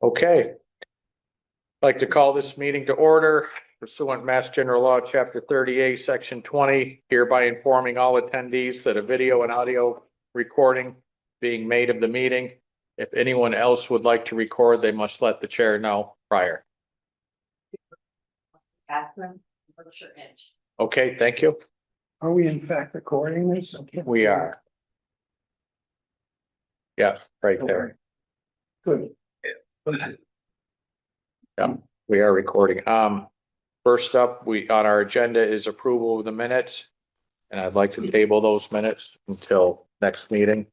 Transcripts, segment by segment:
Okay. I'd like to call this meeting to order pursuant Mass General Law, Chapter 38, Section 20, hereby informing all attendees that a video and audio recording being made of the meeting. If anyone else would like to record, they must let the chair know prior. Catherine, what's your inch? Okay, thank you. Are we in fact recording this? We are. Yeah, right there. Good. Yeah, we are recording. First up, on our agenda is approval of the minutes. And I'd like to table those minutes until next meeting.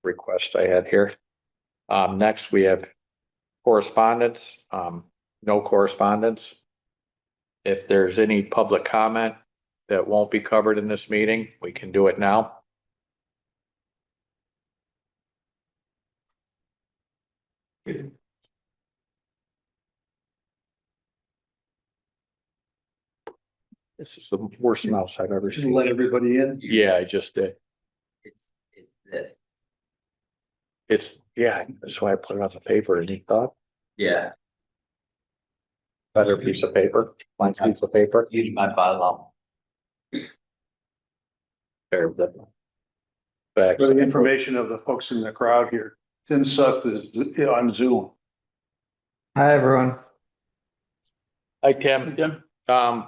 Request I had here. Next we have correspondence. No correspondence. If there's any public comment that won't be covered in this meeting, we can do it now. This is the worst mouse I've ever Just seen. let everybody in. Yeah, I just did. It's this. Yeah, that's why I put it on the paper. Any thought? Yeah. Better piece of paper, blank piece of paper. Use my bylaw. There, back. For the information of the folks in the crowd here, Tim Suss is on Zoom. Hi, everyone. Hi, Tim.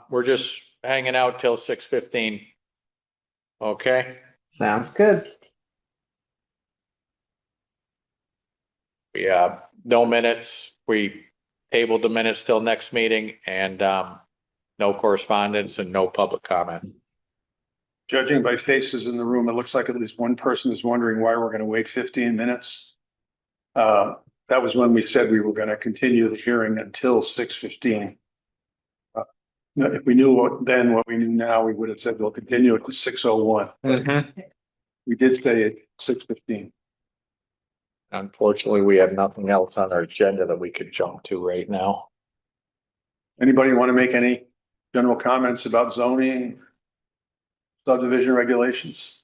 We're just hanging out till 6:15. Okay, Sounds good. yeah, no minutes. We tabled the minutes till next meeting and, no correspondence and no public comment. Judging by faces in the room, it looks like at least one person is wondering why we're going to wait 15 minutes. That was when we said we were going to continue the hearing until 6:15. If we knew what we knew now, we would have said we'll continue it to 6:01. We did say at 6:15. Unfortunately, we have nothing else on our agenda that we could jump to right now. Anybody want to make any general comments about zoning, subdivision regulations?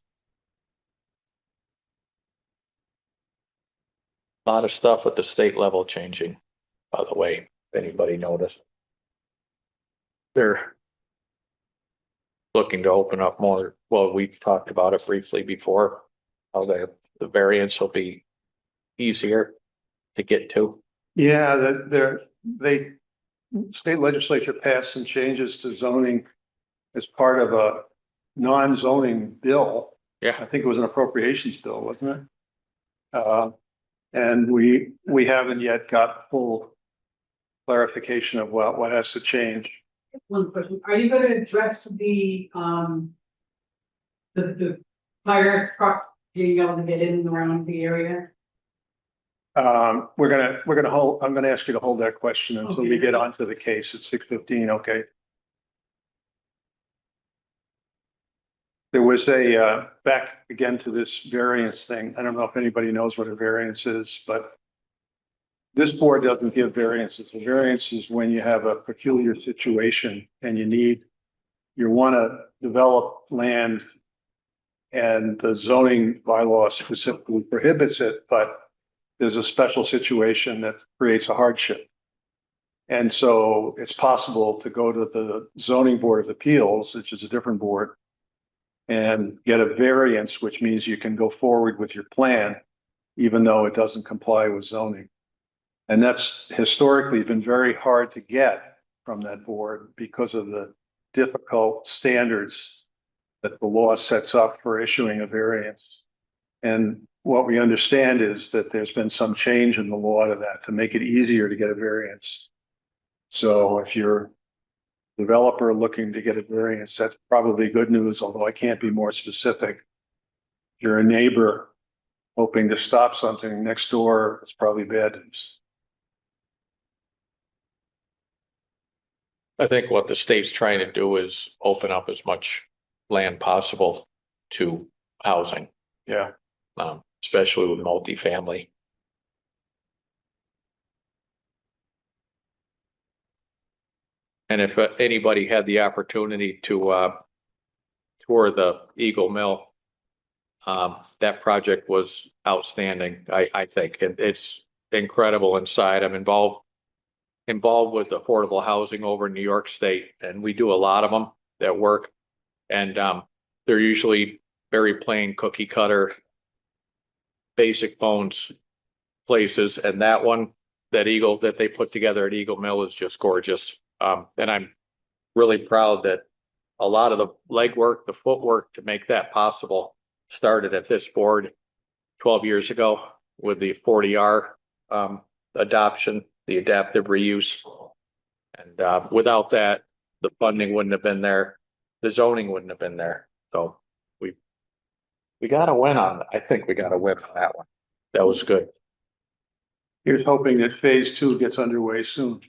A lot of stuff at the state level changing, by the way, if anybody noticed. They're looking to open up more. Well, we talked about it briefly before, how the variance will be easier to get to. Yeah, state legislature passed some changes to zoning as part of a non-zoning bill. Yeah. I think it was an appropriations bill, wasn't it? And we haven't yet got full clarification of what has to change. One question, are you gonna address the fire truck being able to get in and around the area? We're gonna hold, I'm gonna ask you to hold that question until we Okay. get onto the case at 6:15, okay? There was back again to this variance thing. I don't know if anybody knows what a variance is, but this board doesn't give variances. A variance is when you have a peculiar situation and you want to develop land and the zoning bylaw specifically prohibits it, but there's a special situation that creates a hardship. And so it's possible to go to the zoning board of appeals, which is a different board, and get a variance, which means you can go forward with your plan, even though it doesn't comply with zoning. And that's historically been very hard to get from that board because of the difficult standards that the law sets up for issuing a variance. And what we understand is that there's been some change in the law to that to make it easier to get a variance. So if you're a developer looking to get a variance, that's probably good news, although I can't be more specific. If you're a neighbor hoping to stop something next door, it's probably bad news. I think what the state's trying to do is open up as much land possible to housing, Yeah. especially with multifamily. And if anybody had the opportunity to tour the Eagle Mill, that project was outstanding. I think it's incredible inside. I'm involved with affordable housing over in New York State, and we do a lot of them that work. And they're usually very plain cookie cutter, basic bones places. And that one, that Eagle that they put together at Eagle Mill is just gorgeous. And I'm really proud that a lot of the legwork, the footwork to make that possible started at this board 12 years ago with the 40R adoption, the adaptive reuse. And without that, the funding wouldn't have been there. The zoning wouldn't have been there. So we got a win on, I think we got a win on that one. That was good. Here's hoping that phase 2 gets underway soon.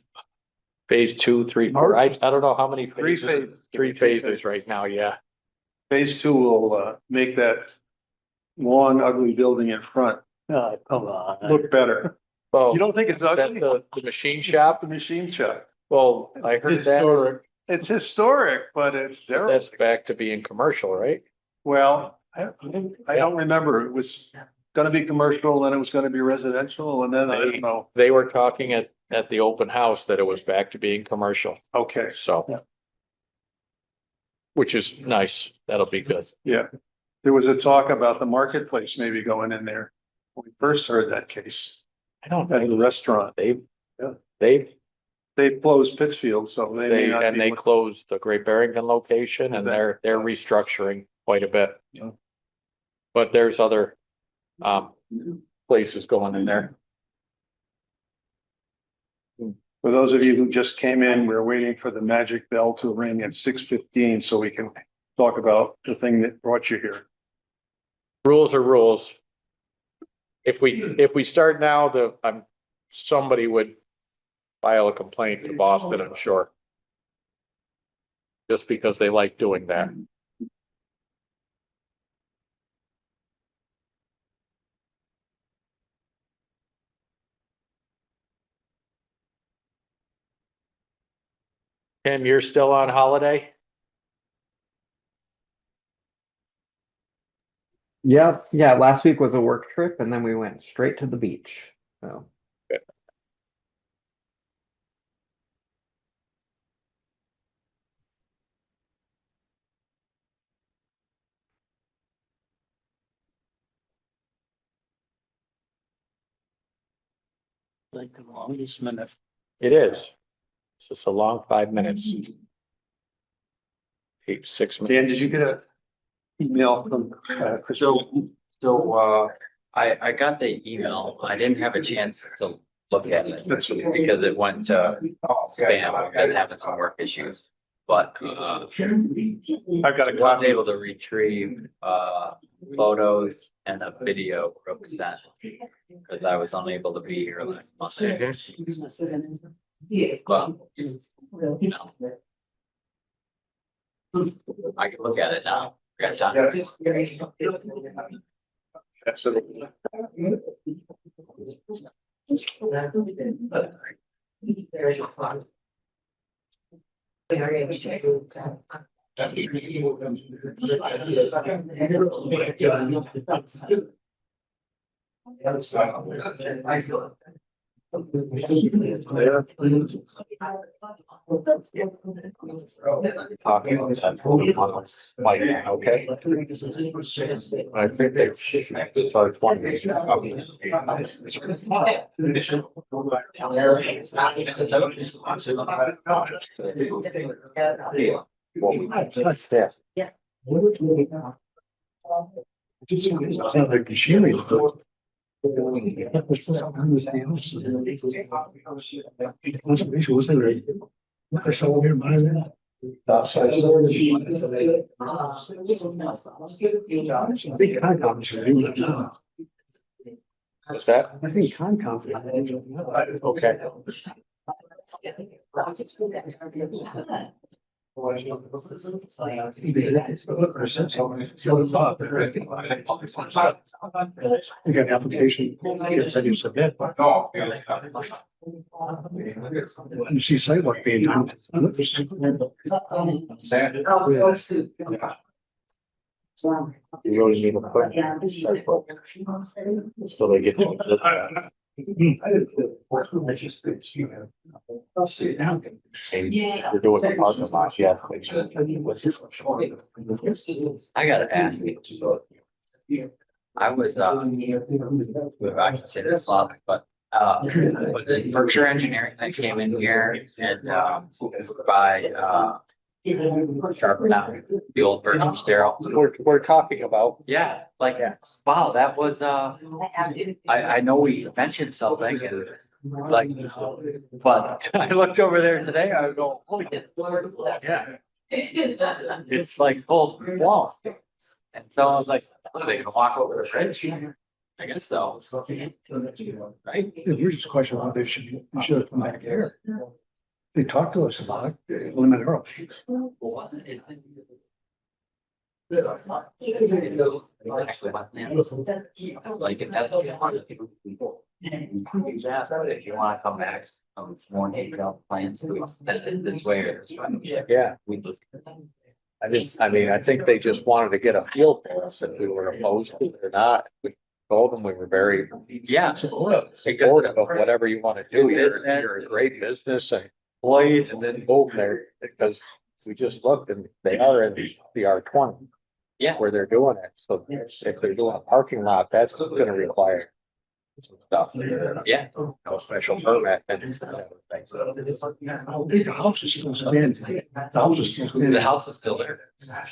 Phase 2, 3, 4. I don't know how many Three phases. phases. 3 phases right now. Yeah. Phase 2 will make that long, ugly building in front Oh, come on. look better. Well, You don't think it's that ugly? the machine shop. The machine shop. Well, I heard that It's historic, but it's that's derelict. back to being commercial, right? Well, I don't remember. It was gonna be commercial, then it was gonna be residential, and then I don't know. They were talking at the open house that it was back to being commercial. Okay, So. Yeah. Which is nice. That'll be good. yeah. There was a talk about the marketplace maybe going in there. When we first heard that case I don't at the know. restaurant. They Closed Pittsfield, so they may not and be. they closed the Great Barrington location and they're restructuring quite a bit. Yeah. But there's other places going in there. For those of you who just came in, we're waiting for the magic bell to ring at 6:15 so we can talk about the thing that brought you here. Rules are rules. If we start now, somebody would file a complaint to Boston, I'm sure. Just because they like doing that. Tim, you're still on holiday? Yep. Yeah. Last week was a work trip and then we went straight to the beach. So Like the longest minute. It is. It's just a long 5 minutes. 6 minutes. Dan, did you get a email from Chris? So, I got the email. I didn't have a chance to look at it That's okay. because it went to spam. I've been having some work issues. But, I've got a I was copy. able to retrieve, photos and a video from that. Cause I was unable to be here last Monday. But, you know, I can look at it now. Got time. Absolutely. Talking about that. Like, okay. I think they started Yeah. What's that? I think Concom. Okay. You got an application, it's ready to submit. You see sidewalk being done. You really need to put. So they get. Yeah. We're doing the parking lot, yeah. I gotta ask you. I was, I can say this loud, but, was it Berkshire Engineering that came in here and, by, Sharp Town, the old Berkshire sterile. We're talking about, Yeah, like, wow, that was, I know we mentioned something and like, but I looked over there today, I was going, holy, yeah, it's like full wall. And so I was like, what, are they gonna walk over the bridge? I guess so. Right? Here's the question, how they should have come back here. They talked to us about it, limit early. Like, if that's what you want. If you wanna come back, it's more detailed plans, this way or this way. yeah, We look. I think they just wanted to get a feel for us if we were opposed to it or not. We told them we were very Yeah. supportive of whatever you want to do. You're a great business and Employees. and then boom there, because we just looked and they are in the R20. Yeah. Where they're doing it. So if they're doing a parking lot, that's gonna require some stuff. Yeah. No special permit and things. The house is still standing. The house is still standing. The house is still there.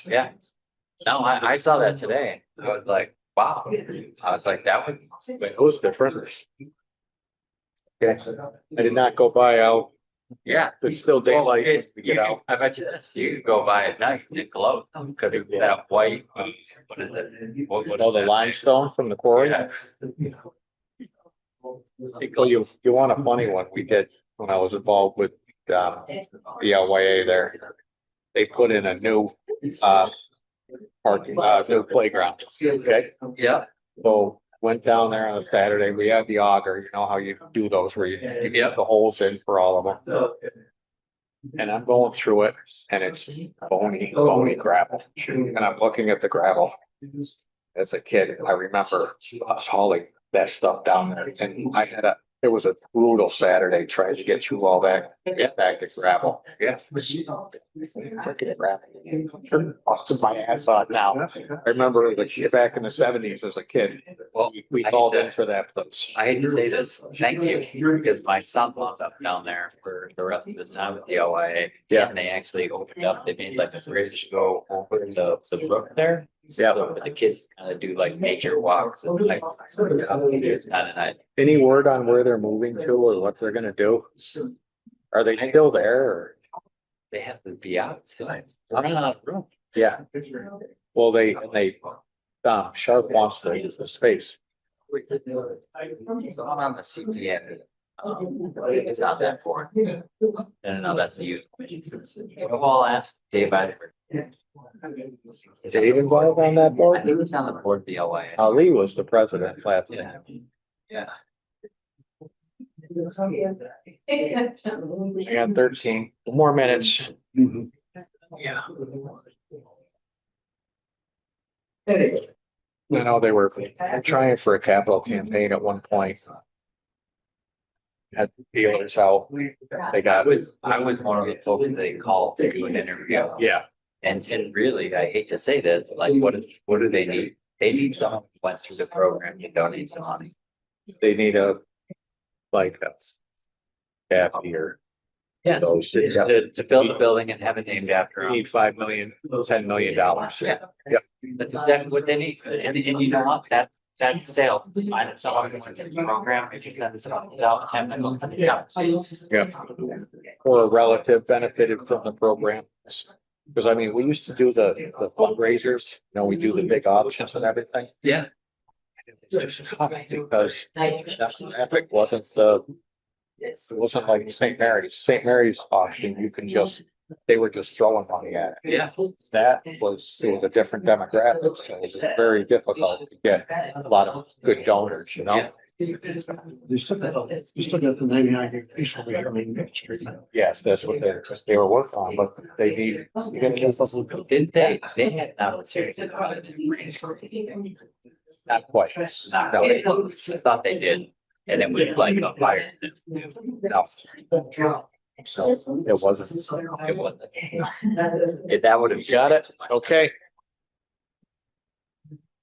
Yeah. No, I saw that today. I was like, wow. I was like, that would. It was different. Okay, I did not go by out. Yeah. There's still daylight. Well, to get out. I bet you this, you could go by at night and it glows, cause it's that white, what is it? What Oh, is the that? limestone from the quarry? Yeah. Well, you want a funny one we did when I was involved with, the LYA there. They put in a new, parking, new playground, okay? Yeah, So went down there on a Saturday, we had the auger, you know how you do those where you get the holes in for all of them. And I'm going through it and it's bony gravel. And I'm looking at the gravel. As a kid, I remember us hauling that stuff down there and it was a brutal Saturday trying to get through all that, get back to gravel. Yeah. Freaking gravel. Busted my ass on now. I remember back in the 70s as a kid, well, we I called hate to- in for that place. I hate to say this, thank you, because my son wound up down there for the rest of his time at the LYA. Yeah. And they actually opened up, they made like a bridge go over the brook there. Yeah. So the kids kind of do like nature walks and like, it's kind of nice. Any word on where they're moving to or what they're gonna do? Are they still there or? They have to be out tonight. They're running out of room. Yeah, well, they, Sharp wants the space. So I'm on the CPA. It's not that for. And no, that's the youth. Well, I'll ask Dave. Is Dave involved on that I board? think he's on the board of the LYA. Ali was the president last Yeah. time. Yeah. I got 13 more minutes. Yeah. I know they were trying for a capital campaign at one point. Had dealers out, they got, I was one of the folks that they called to do an interview. yeah, And really, I hate to say this, like, what do they need? They need someone who went through the program to donate some money. they need like a here. Yeah. Those, To build a building and have it named after them. need $5 million, $10 million. Yeah. Yep. That's exactly what they need. And you know what? That's sales. Find someone who's in the program, if you send someone out, technical. Yeah. Yeah. Or a relative benefited from the program. Because I mean, we used to do the fundraisers, you know, we do the big auctions and everything. Yeah. It's just tough because that traffic it wasn't like St. Mary's. St. Mary's auction, they were just throwing money at it. Yeah. It was a different demographic, so it was very difficult to get a lot of good donors, you know? They still got the 99 piece over here on Main Street. Yes, that's what they were working on, but they need. Did they had an opportunity. Not quite. No, I thought they did. And then we like a fire. No. So It wasn't. it wasn't. If that would have. Got it? Okay.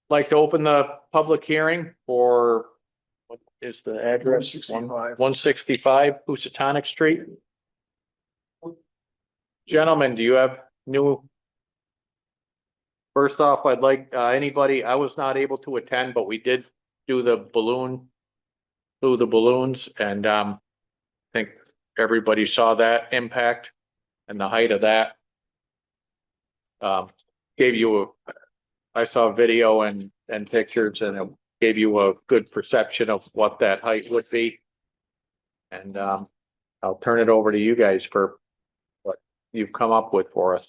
Like to open the public hearing for, what is the address? 165. 165 Housatonic Street. Gentlemen, do you have new? First off, I'd like, anybody, I was not able to attend, but we did do the balloon, flew the balloons, and, I think everybody saw that impact and the height of that. Gave you, I saw video and pictures, and it gave you a good perception of what that height would be. And, I'll turn it over to you guys for what you've come up with for us.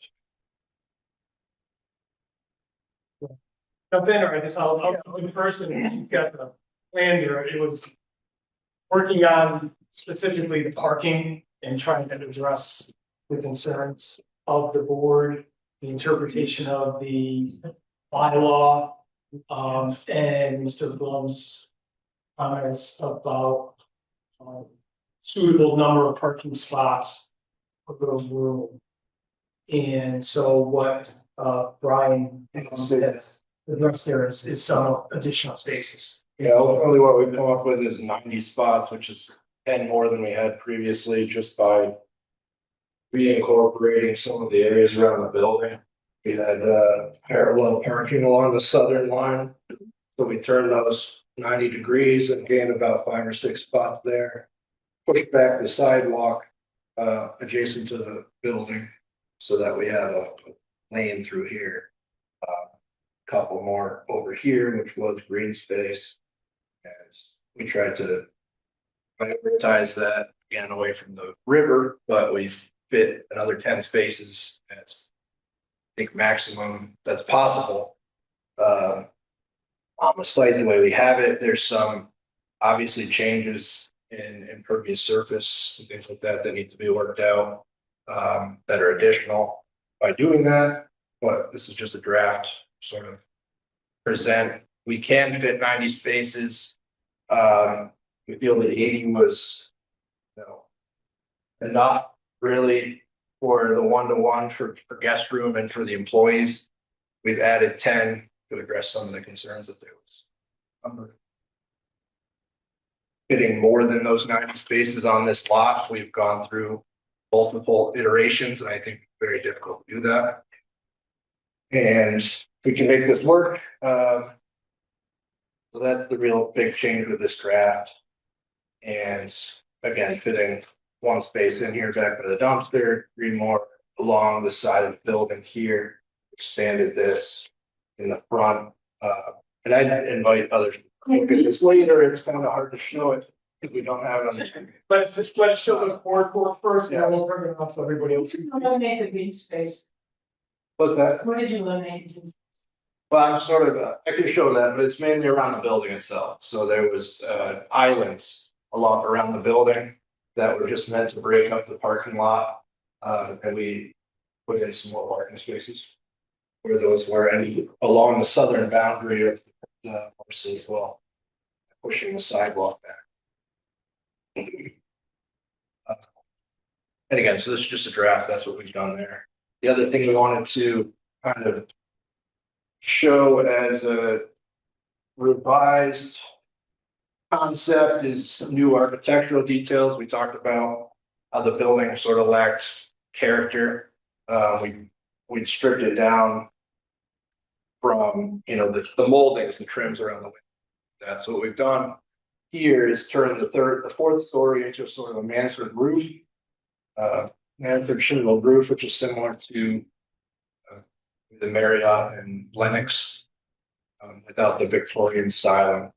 Jump in, or I guess I'll do first, and he's got the plan here. It was working on specifically the parking and trying to address the concerns of the board, the interpretation of the bylaw, and Mr. Blum's comments about suitable number of parking spots for the room. And so what Brian has addressed there is some additional spaces. Yeah, ultimately what we've come up with is 90 spots, which is 10 more than we had previously, just by reincorporating some of the areas around the building. We had parallel parking along the southern line, so we turned those 90 degrees and gained about 5 or 6 spots there. Pushed back the sidewalk adjacent to the building so that we have a lane through here. Couple more over here, which was green space. And we tried to prioritize that again away from the river, but we fit another 10 spaces. That's, I think, maximum that's possible. On the site, the way we have it, there's some obviously changes in impervious surface and things like that that need to be worked out, that are additional by doing that. But this is just a draft sort of present. We can fit 90 spaces. We feel that 80 was, enough really for the one-to-one for guest room and for the employees. We've added 10 to address some of the concerns that there was. Fitting more than those 90 spaces on this lot, we've gone through multiple iterations, and I think it's very difficult to do that. And we can make this work. So that's the real big change with this draft. And again, fitting 1 space in here back by the dumpster, 3 more along the side of the building here, expanded this in the front. And I'd invite others to look at this later. It's kind of hard to show it because we don't have it on the screen. Let's show the board for first, and then we'll bring it up so everybody else. Eliminate the green space. What's that? What did you eliminate? Well, I'm sort of, I can show that, but it's mainly around the building itself. So there was islands along around the building that were just meant to break up the parking lot. And we put in some more parking spaces where those were, and along the southern boundary of the parcel as well, pushing the sidewalk back. And again, so this is just a draft. That's what we've done there. The other thing we wanted to kind of show as a revised concept is new architectural details. We talked about how the building sort of lacked character. We stripped it down from, the moldings, the trims around the way. That's what we've done here is turn the 4th story into sort of a mansard roof, mansard shingle roof, which is similar to the Marriott and Lennox, without the Victorian styling.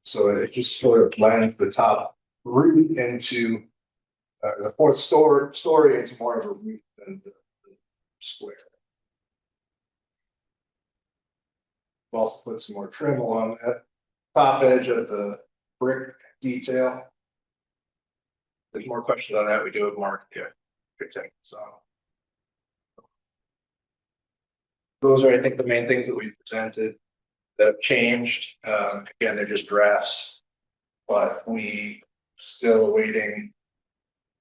So it just sort of blends the top roof into the 4th story into more of a roof than the square. We've also put some more trim along that top edge of the brick detail. If there's more questions on that, we do have marked. Yeah, good thing. So those are, I think, the main things that we presented that have changed. Again, they're just drafts. But we still awaiting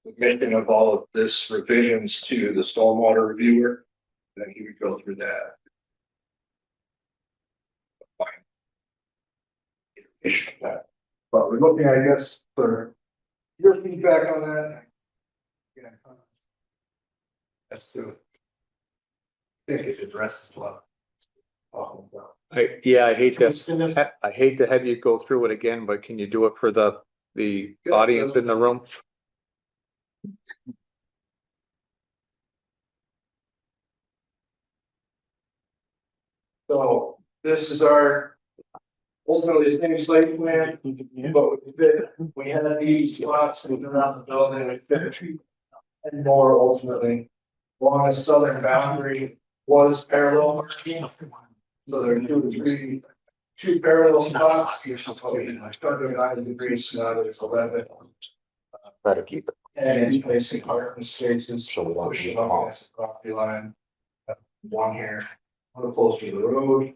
submission of all of this revisions to the stormwater reviewer. Then he would go through that. Fine. Issue that. But we're looking, I guess, for your feedback on that. Yeah. That's true. I think it addresses what. I hate Can we spin this? to, I hate to have you go through it again, but can you do it for the audience in the room? So this is our ultimately the same site plan, but we had these spots moving around the building, we fit and more ultimately. Along the southern boundary was parallel parking. So there are two parallel spots. Starting 9 degrees, so now there's 11. Try to keep it. And placing parking spaces. So we don't Pushing need them all. up against the property line. One here, a little closer to the road.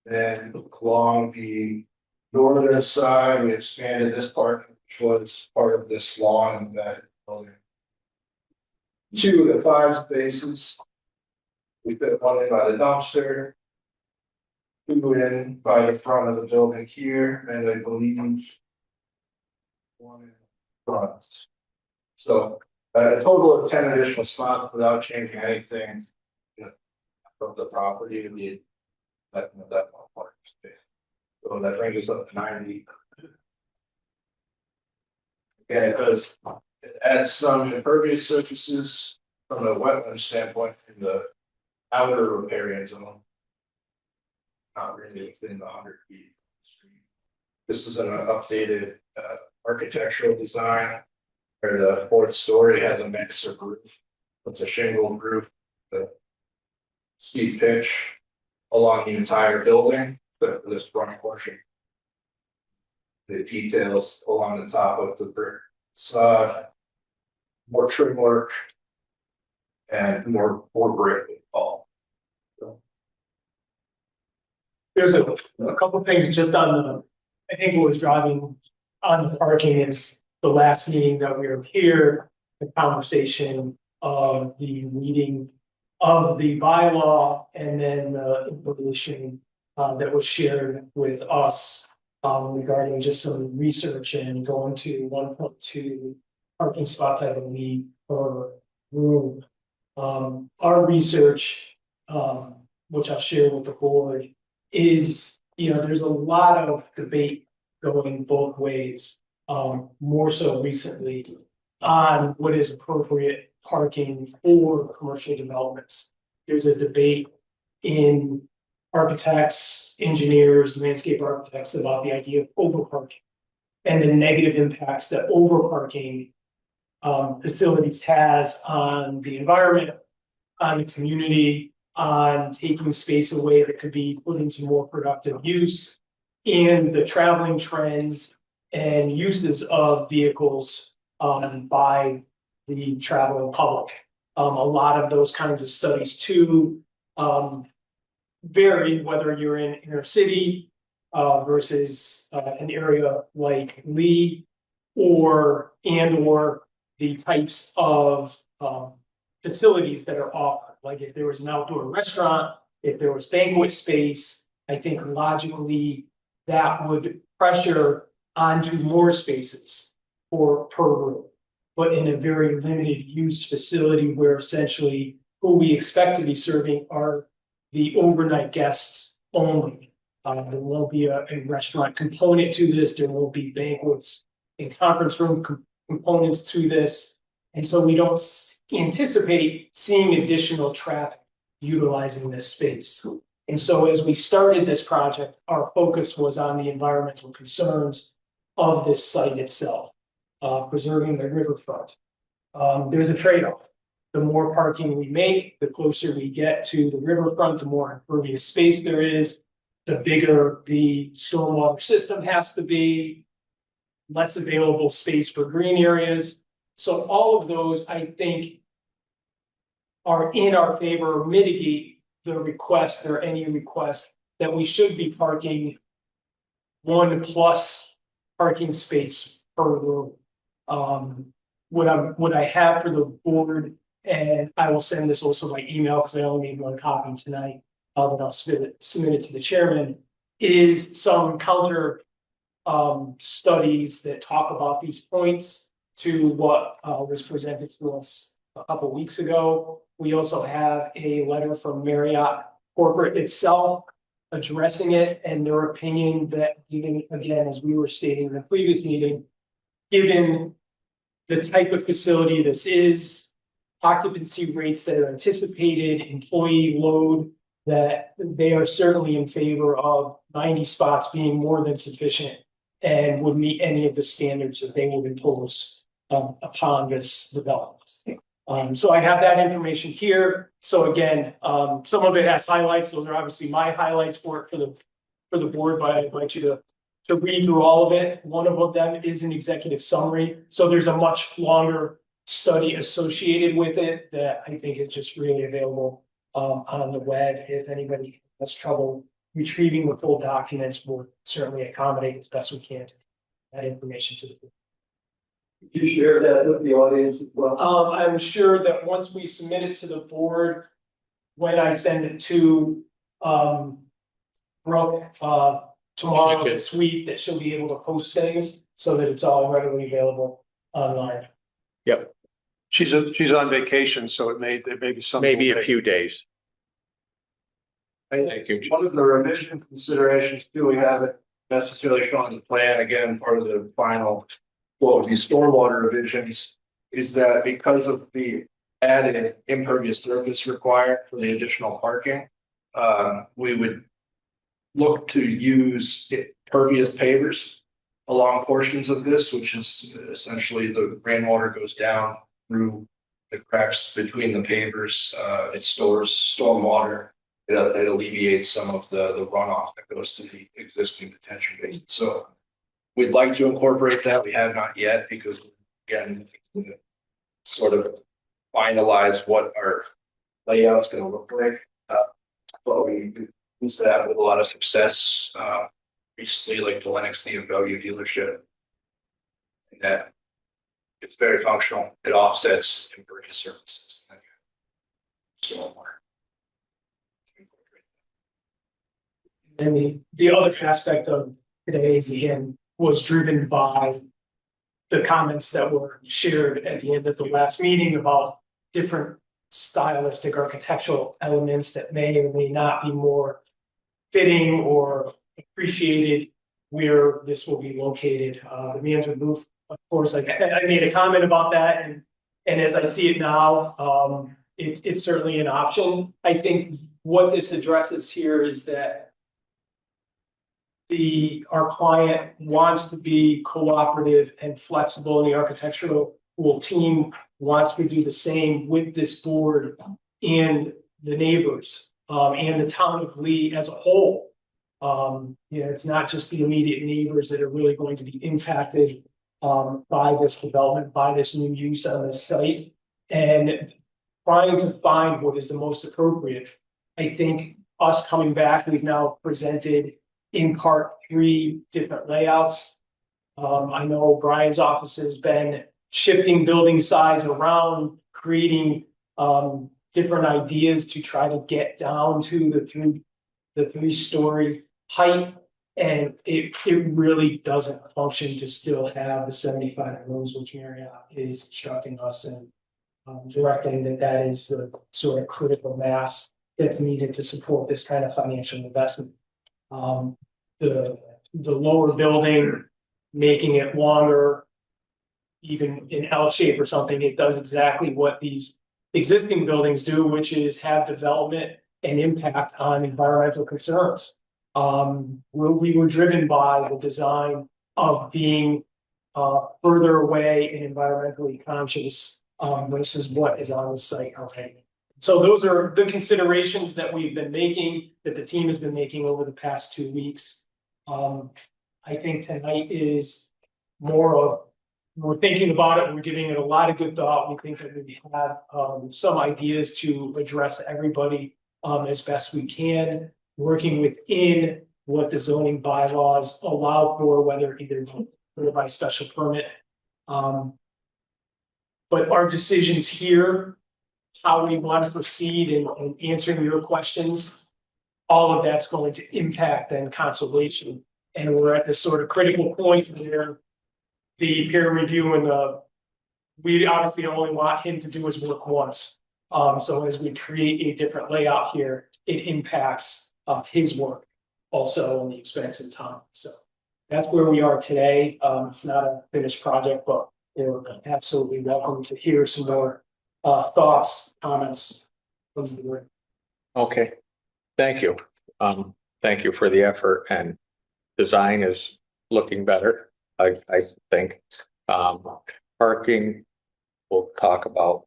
Then along the northern side, we expanded this part, which was part of this lawn and that building. 2 of the 5 spaces. We put one in by the dumpster. 2 in by the front of the building here, and I believe. One in front. So a total of 10 additional spots without changing anything. Of the property to be. That one parking space. So that brings us up to 90. Okay, because it adds some impervious surfaces from the wetland standpoint in the outer riparian zone. Not really within the 100 feet. This is an updated architectural design where the 4th story has a mix of roof. It's a shingled roof, the steep pitch along the entire building, but this front portion. The details along the top of the brick facade, more trim work, and more brick all. There's a couple things just on the, I think what was driving on the parking is the last meeting that we were here, the conversation of the meeting of the bylaw and then the information that was shared with us regarding just some research and going to 1.2 parking spots, I believe, per room. Our research, which I'll share with the board, is, there's a lot of debate going both ways, more so recently on what is appropriate parking for commercial developments. There's a debate in architects, engineers, landscape architects about the idea of overparking and the negative impacts that overparking facilities has on the environment, on the community, on taking space away that could be put into more productive use, and the traveling trends and uses of vehicles by the traveling public. A lot of those kinds of studies too vary whether you're in inner city versus an area like Lee or the types of facilities that are offered. Like if there was an outdoor restaurant, if there was banquet space, I think logically that would pressure onto more spaces per room. But in a very limited use facility where essentially who we expect to be serving are the overnight guests only. There won't be a restaurant component to this. There won't be banquets and conference room components to this. And so we don't anticipate seeing additional traffic utilizing this space. And so as we started this project, our focus was on the environmental concerns of this site itself, preserving the riverfront. There's a trade-off. The more parking we make, the closer we get to the riverfront, the more impervious space there is, the bigger the stormwater system has to be, less available space for green areas. So all of those, I think, are in our favor, or mitigate the request or any request that we should be parking 1+ parking space per room. What I have for the board, and I will send this also by email because I only need one copy tonight. But I'll submit it to the chairman, is some counter studies that talk about these points to what was presented to us a couple weeks ago. We also have a letter from Marriott Corporate itself addressing it and their opinion that, even again, as we were stating in the previous meeting, given the type of facility this is, occupancy rates that are anticipated, employee load, that they are certainly in favor of 90 spots being more than sufficient and would meet any of the standards that they would impose upon this development. So I have that information here. So again, some of it has highlights. Those are obviously my highlights for the board, but I invite you to read through all of it. One of them is an executive summary. So there's a much longer study associated with it that I think is just really available on the web. If anybody has trouble retrieving the full documents, we'll certainly accommodate as best we can that information to the board. You share that with the audience as well? I'm sure that once we submit it to the board, when I send it to Brooke tomorrow Okay. this week, that she'll be able to post things so that it's all readily available online. Yep, She's on vacation, so there may be some. maybe a delay. few days. Thank you. One of the revision considerations too, we haven't necessarily shown on the plan, again, part of the final, what would be stormwater revisions, is that because of the added impervious surface required for the additional parking, we would look to use pervious pavers along portions of this, which is essentially the rainwater goes down through the cracks between the pavers. It stores stormwater. It alleviates some of the runoff that goes to the existing detention basin. So we'd like to incorporate that. We have not yet because, again, sort of finalize what our layout's going to look like. But we used that with a lot of success recently, like the Lennox BMW dealership. And that it's very functional. It offsets impervious surfaces. So And the other aspect of today's again was driven by the comments that were shared at the end of the last meeting about different stylistic architectural elements that may or may not be more fitting or appreciated where this will be located. The management booth, of course, like I made a comment about that, and as I see it now, it's certainly an option. I think what this addresses here is that our client wants to be cooperative and flexible, and the architectural team wants to do the same with this board and the neighbors and the town of Lee as a whole. It's not just the immediate neighbors that are really going to be impacted by this development, by this new use on this site, and trying to find what is the most appropriate. I think us coming back, we've now presented in part 3 different layouts. I know Brian's office has been shifting building size around, creating different ideas to try to get down to the 3-story height. And it really doesn't function to still have the 75 rooms, which Marriott is instructing us and directing that is the sort of critical mass that's needed to support this kind of financial investment. The lower building, making it longer, even in L shape or something, it does exactly what these existing buildings do, which is have development and impact on environmental concerns. We were driven by the design of being further away and environmentally conscious versus what is on the site already. So those are the considerations that we've been making, that the team has been making over the past 2 weeks. I think tonight is more of, we're thinking about it, we're giving it a lot of good thought. We think that we have some ideas to address everybody as best we can, working within what the zoning bylaws allow for, whether either or by special permit. But our decisions here, how we want to proceed in answering your questions, all of that's going to impact then conservation. And we're at this sort of critical point where the peer review and we obviously only want him to do his work once. So as we create a different layout here, it impacts his work also on the expense and time. So that's where we are today. It's not a finished project, but you're absolutely welcome to hear some more thoughts, comments from the board. Okay, thank you. Thank you for the effort, and design is looking better, I think. Parking, we'll talk about.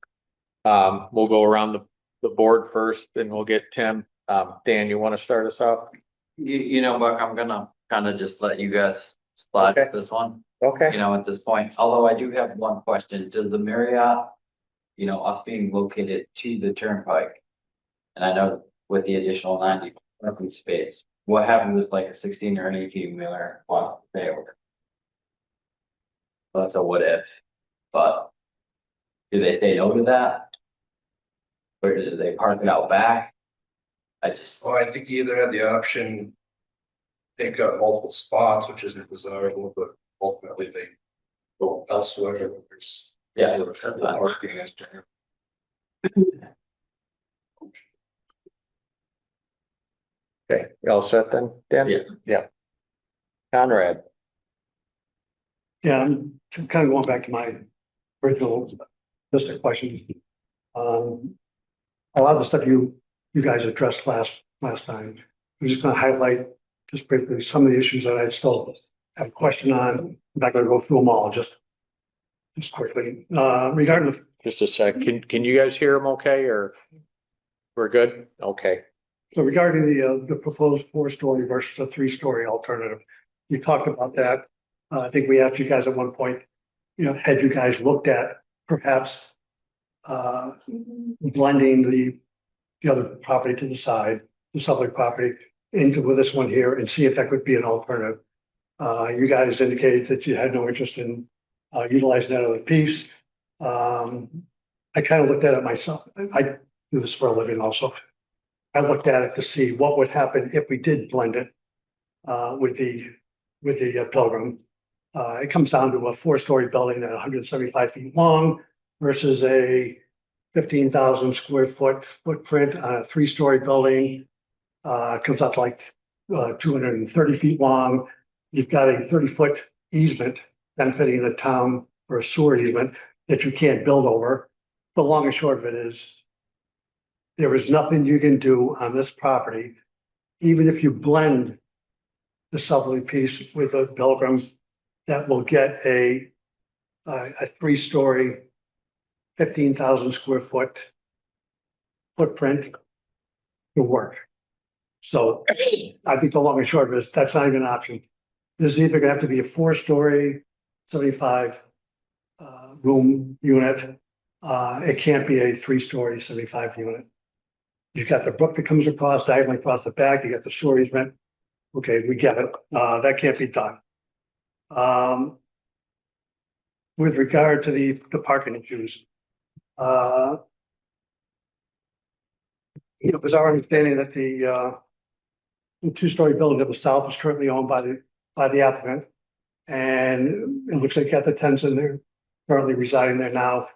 We'll go around the board first, then we'll get Tim. Dan, you want to start us off? You know, Buck, I'm gonna kind of just let you guys slide with this one, Okay. you know, at this point. Although I do have one question. Does the Marriott, you know, us being located to the turnpike, and I know with the additional 90 parking space, what happens with like a 16 or an 18 wheeler on the over? That's a what if, but do they say no to that? Or do they park it out back? I just, Well, I think you either had the option, they've got multiple spots, which isn't desirable, but ultimately they go elsewhere. There's yeah. parking as general. Okay, you all set then, Dan? Yeah. Yeah. Conrad, Yeah, I'm kind of going back to my original list of questions. A lot of the stuff you guys addressed last time. I'm just gonna highlight just briefly some of the issues that I still have a question on. I'm not gonna go through them all, just quickly. Regarding the just a sec. Can you guys hear him okay, or we're good? Okay. So regarding the proposed 4-story versus a 3-story alternative, you talked about that. I think we asked you guys at one point, you know, had you guys looked at perhaps blending the other property to the side, the southerly property, into with this one here and see if that could be an alternative. You guys indicated that you had no interest in utilizing that other piece. I kind of looked at it myself. I do this for a living also. I looked at it to see what would happen if we did blend it with the Pilgrim. It comes down to a 4-story building at 175 feet long versus a 15,000 square foot footprint on a 3-story building. It comes out to like 230 feet long. You've got a 30-foot easement benefiting the town for a sewer easement that you can't build over. The long and short of it is, there is nothing you can do on this property, even if you blend the southerly piece with a Pilgrim, that will get a 3-story, 15,000 square foot footprint to work. So I think the long and short of it is that's not even an option. This is either gonna have to be a 4-story, 75 room unit. It can't be a 3-story, 75 unit. You've got the brook that comes across diagonally across the back. You got the sewer easement. Okay, we get it. That can't be done. With regard to the parking issues, it was our understanding that the 2-story building to the south is currently owned by the applicant, and it looks like you got the tenants in there currently residing there now.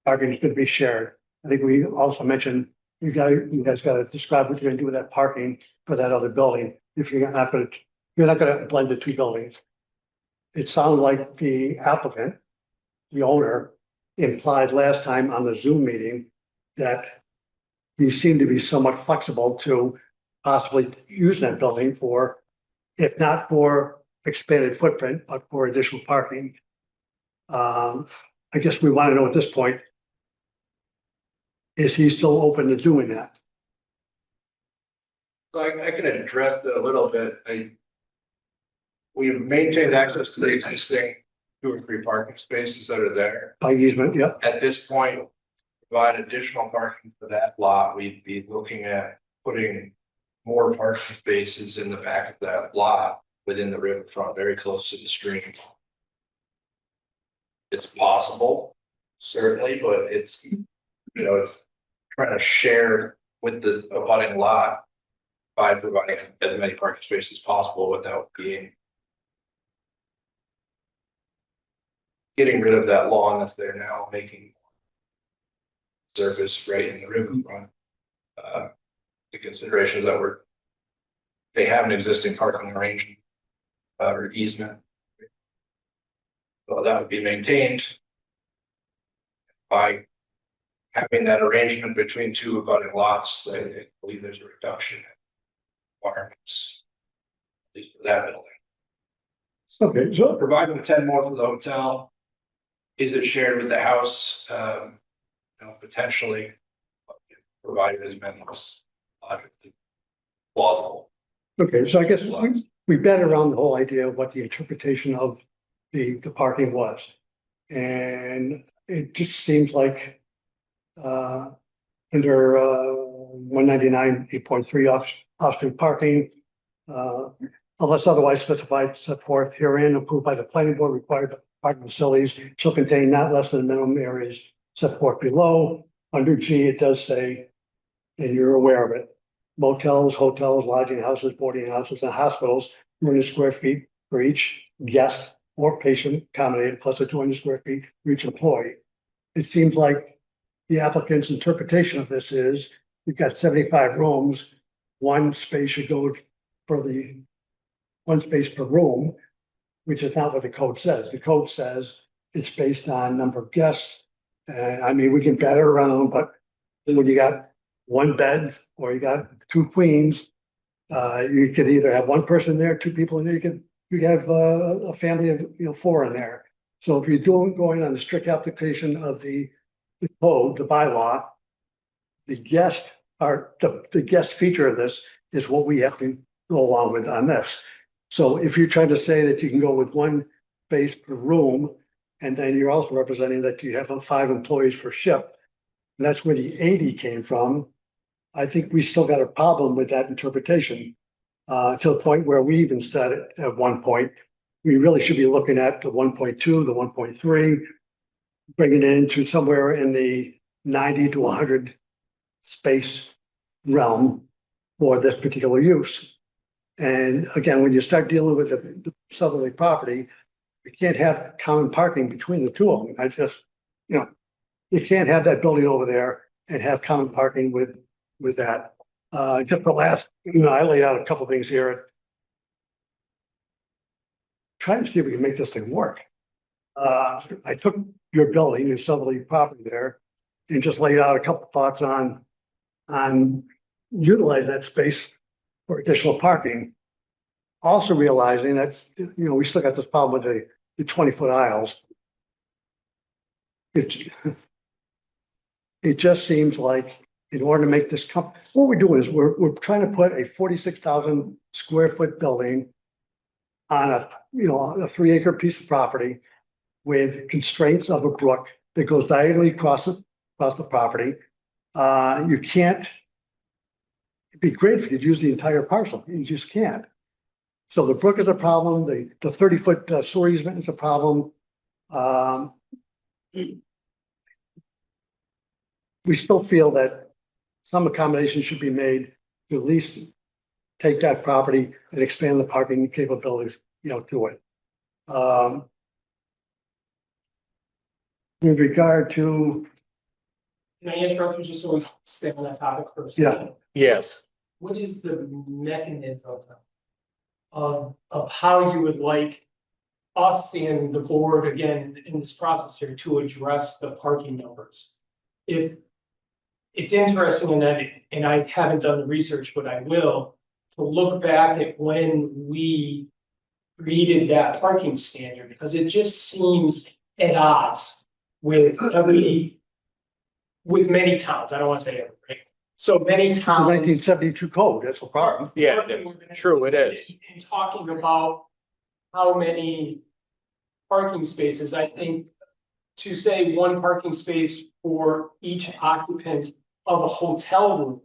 Parking is going to be shared. I think we also mentioned you guys got to describe what you're going to do with that parking for that other building. If you're not going to blend the two buildings. It sounded like the applicant, the owner, implied last time on the Zoom meeting that you seem to be somewhat flexible to possibly use that building for, if not for expanded footprint, but for additional parking. I guess we want to know at this point, is he still open to doing that? So I can address that a little bit. We've maintained access to the existing 2 or 3 parking spaces that are there. By easement, yeah. At this point, provide additional parking for that lot. We'd be looking at putting more parking spaces in the back of that lot within the riverfront, very close to the stream. it's possible, certainly, but it's, it's trying to share with the abutting lot by providing as many parking spaces as possible without getting rid of that lawn that's there now, making surface right in the riverfront. The considerations that they have an existing parking arrangement or easement. So that would be maintained by having that arrangement between two abutting lots. I believe there's a reduction in requirements, at least for that building. Okay, so, Providing 10 more for the hotel. Is it shared with the house? Potentially, provided as many as logically plausible. okay, so I guess we bet around the whole idea of what the interpretation of the parking was. And it just seems like under 199 8.3 off-street parking, unless otherwise specified, set forth herein, approved by the planning board, required parking facilities shall contain not less than minimum areas set forth below. Under G, it does say, and you're aware of it, motels, hotels, lodging houses, boarding houses, and hospitals, 200 square feet for each guest or patient accommodated, plus a 200 square feet for each employee. It seems like the applicant's interpretation of this is, you've got 75 rooms, one space should go for the one space per room, which is not what the code says. The code says it's based on number of guests. And I mean, we can bat it around, but when you got one bed or you got two queens, you could either have one person there, two people in there. You have a family of four in there. So if you're going on the strict application of the code, the bylaw, the guest feature of this is what we have to go along with on this. So if you're trying to say that you can go with one space per room, and then you're also representing that you have 5 employees per shift, and that's where the 80 came from, I think we still got a problem with that interpretation. To the point where we even said it at one point, we really should be looking at the 1.2, the 1.3, bringing it into somewhere in the 90 to 100 space realm for this particular use. And again, when you start dealing with the southerly property, you can't have common parking between the two of them. I just, you can't have that building over there and have common parking with that. Just for last, I laid out a couple things here. Trying to see if we can make this thing work. I took your building, your southerly property there, and just laid out a couple thoughts on utilize that space for additional parking. Also realizing that, we still got this problem with the 20-foot aisles. It just seems like in order to make this what we're doing is we're trying to put a 46,000 square foot building on a 3-acre piece of property with constraints of a brook that goes diagonally across the property. You can't. It'd be great if you could use the entire parcel. You just can't. So the brook is a problem. The 30-foot sewer easement is a problem. We still feel that some accommodation should be made to at least take that property and expand the parking capabilities, to it. With regard to, Can I interrupt you just so we stay on that topic for a second? Yes. What is the mechanism of how you would like us and the board, again, in this process here, to address the parking numbers? If it's interesting in that, and I haven't done the research, but I will, to look back at when we created that parking standard, because it just seems at odds with many towns. I don't want to say every, right? So many the towns. 1972 code, that's the problem. Yeah, it's true, it is. In talking about how many parking spaces, I think to say one parking space for each occupant of a hotel room.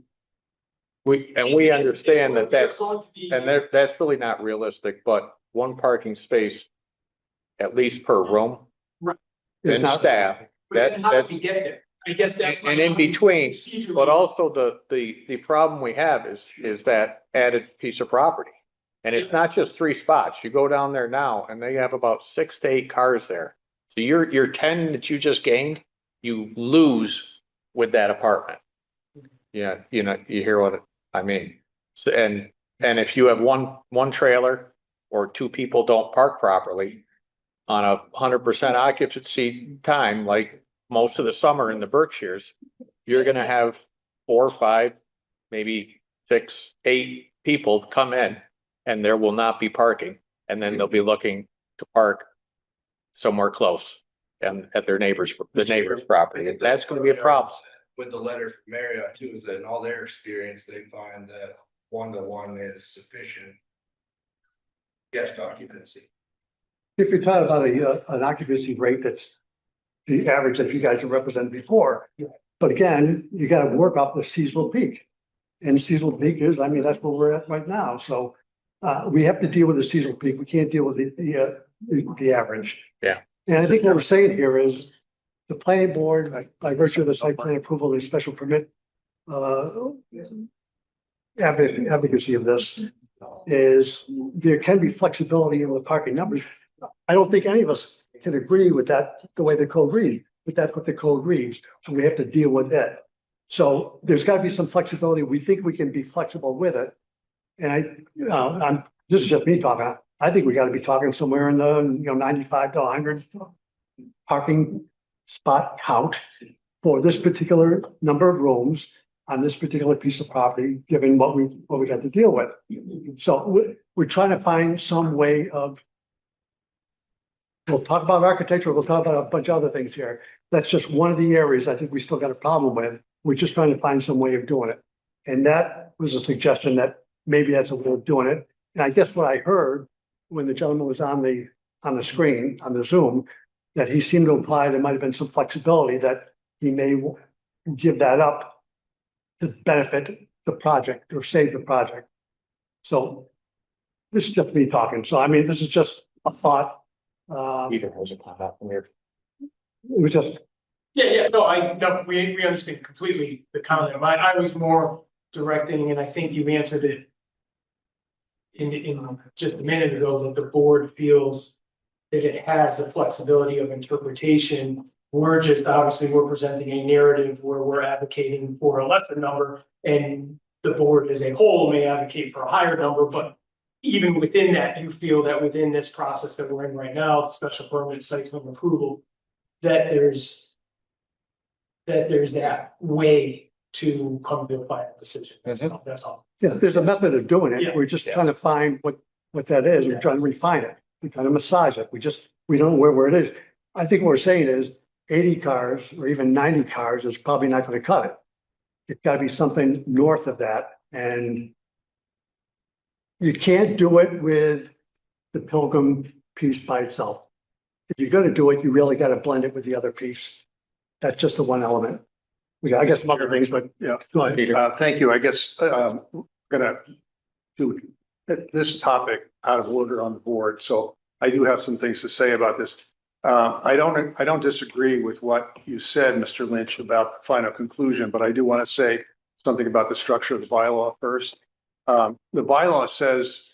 We understand that There's going to be- that's really not realistic, but one parking space at least per room. and staff. But then how That's, do we get there? I guess that's. and in between, Procedurally. but also the problem we have is that added piece of property. And it's not just 3 spots. You go down there now and they have about 6 to 8 cars there. So your 10 that you just gained, you lose with that apartment. Yeah, you know, you hear what I mean. So, and if you have one trailer or 2 people don't park properly on 100% occupancy time, like most of the summer in the Berkshires, you're gonna have 4 or 5, maybe 6, 8 people come in and there will not be parking. And then they'll be looking to park somewhere close and at the neighbor's property. And that's gonna be a problem. With the letter from Marriott too, is that in all their experience, they find that 1-to-1 is sufficient guest occupancy. If you're talking about an occupancy rate that's the average that you guys have represented before. But again, you gotta work off the seasonal peak. And seasonal peak is, I mean, that's where we're at right now, so we have to deal with the seasonal peak, we can't deal with the average. Yeah. And I think what we're saying here is the planning board, by virtue of the site plan approval and special permit advocacy of this, is there can be flexibility in the parking numbers. I don't think any of us can agree with that, the way the code reads, but that's what the code reads, so we have to deal with it. So there's gotta be some flexibility, we think we can be flexible with it. And this is just me talking, I think we gotta be talking somewhere in the, 95 to 100 parking spot count for this particular number of rooms on this particular piece of property, given what we got to deal with. So we're trying to find some way of, we'll talk about architecture, we'll talk about a bunch of other things here. That's just one of the areas I think we still got a problem with. We're just trying to find some way of doing it. And that was a suggestion that maybe that's a way of doing it. And I guess what I heard when the gentleman was on the screen, on the Zoom, that he seemed to imply there might have been some flexibility that he may give that up to benefit the project or save the project. So this is just me talking. So I mean, this is just a thought. Peter has a comment from here. It was just, Yeah, no, we understand completely the comment. I was more directing, and I think you answered it in just a minute ago, that the board feels that it has the flexibility of interpretation. We're presenting a narrative where we're advocating for a lesser number, and the board as a whole may advocate for a higher number, but even within that, you feel that within this process that we're in right now, the special permit site plan approval, that there's that way to come to a final decision. That's all. yeah, there's a method of doing it. Yeah. We're just trying to find what that is. We're trying to refine it. We're trying to massage it. We don't know where it is. I think what we're saying is 80 cars or even 90 cars is probably not going to cut it. It's got to be something north of that. And you can't do it with the Pilgrim piece by itself. If you're going to do it, you really got to blend it with the other piece. That's just the one element. I guess some other things, but Yeah. go ahead. Peter. Thank you. I guess, I'm gonna do this topic out of order on the board, so I do have some things to say about this. I don't disagree with what you said, Mr. Lynch, about the final conclusion, but I do want to say something about the structure of the bylaw first. The bylaw says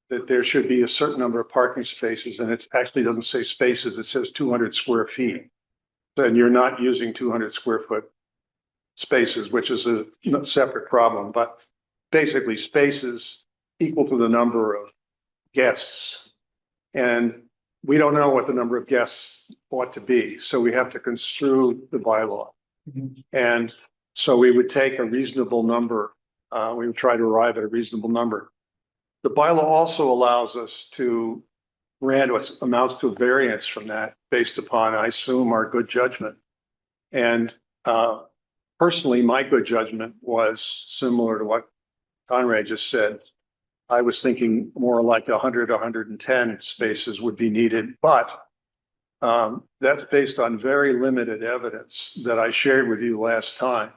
that there should be a certain number of parking spaces, and it actually doesn't say spaces, it says 200 square feet. And you're not using 200 square foot spaces, which is a separate problem, but basically spaces equal to the number of guests. And we don't know what the number of guests ought to be, so we have to construe the bylaw. And so we would take a reasonable number, we would try to arrive at a reasonable number. The bylaw also allows us to grant what amounts to a variance from that based upon, I assume, our good judgment. And personally, my good judgment was similar to what Conrad just said. I was thinking more like 100, 110 spaces would be needed, but that's based on very limited evidence that I shared with you last time.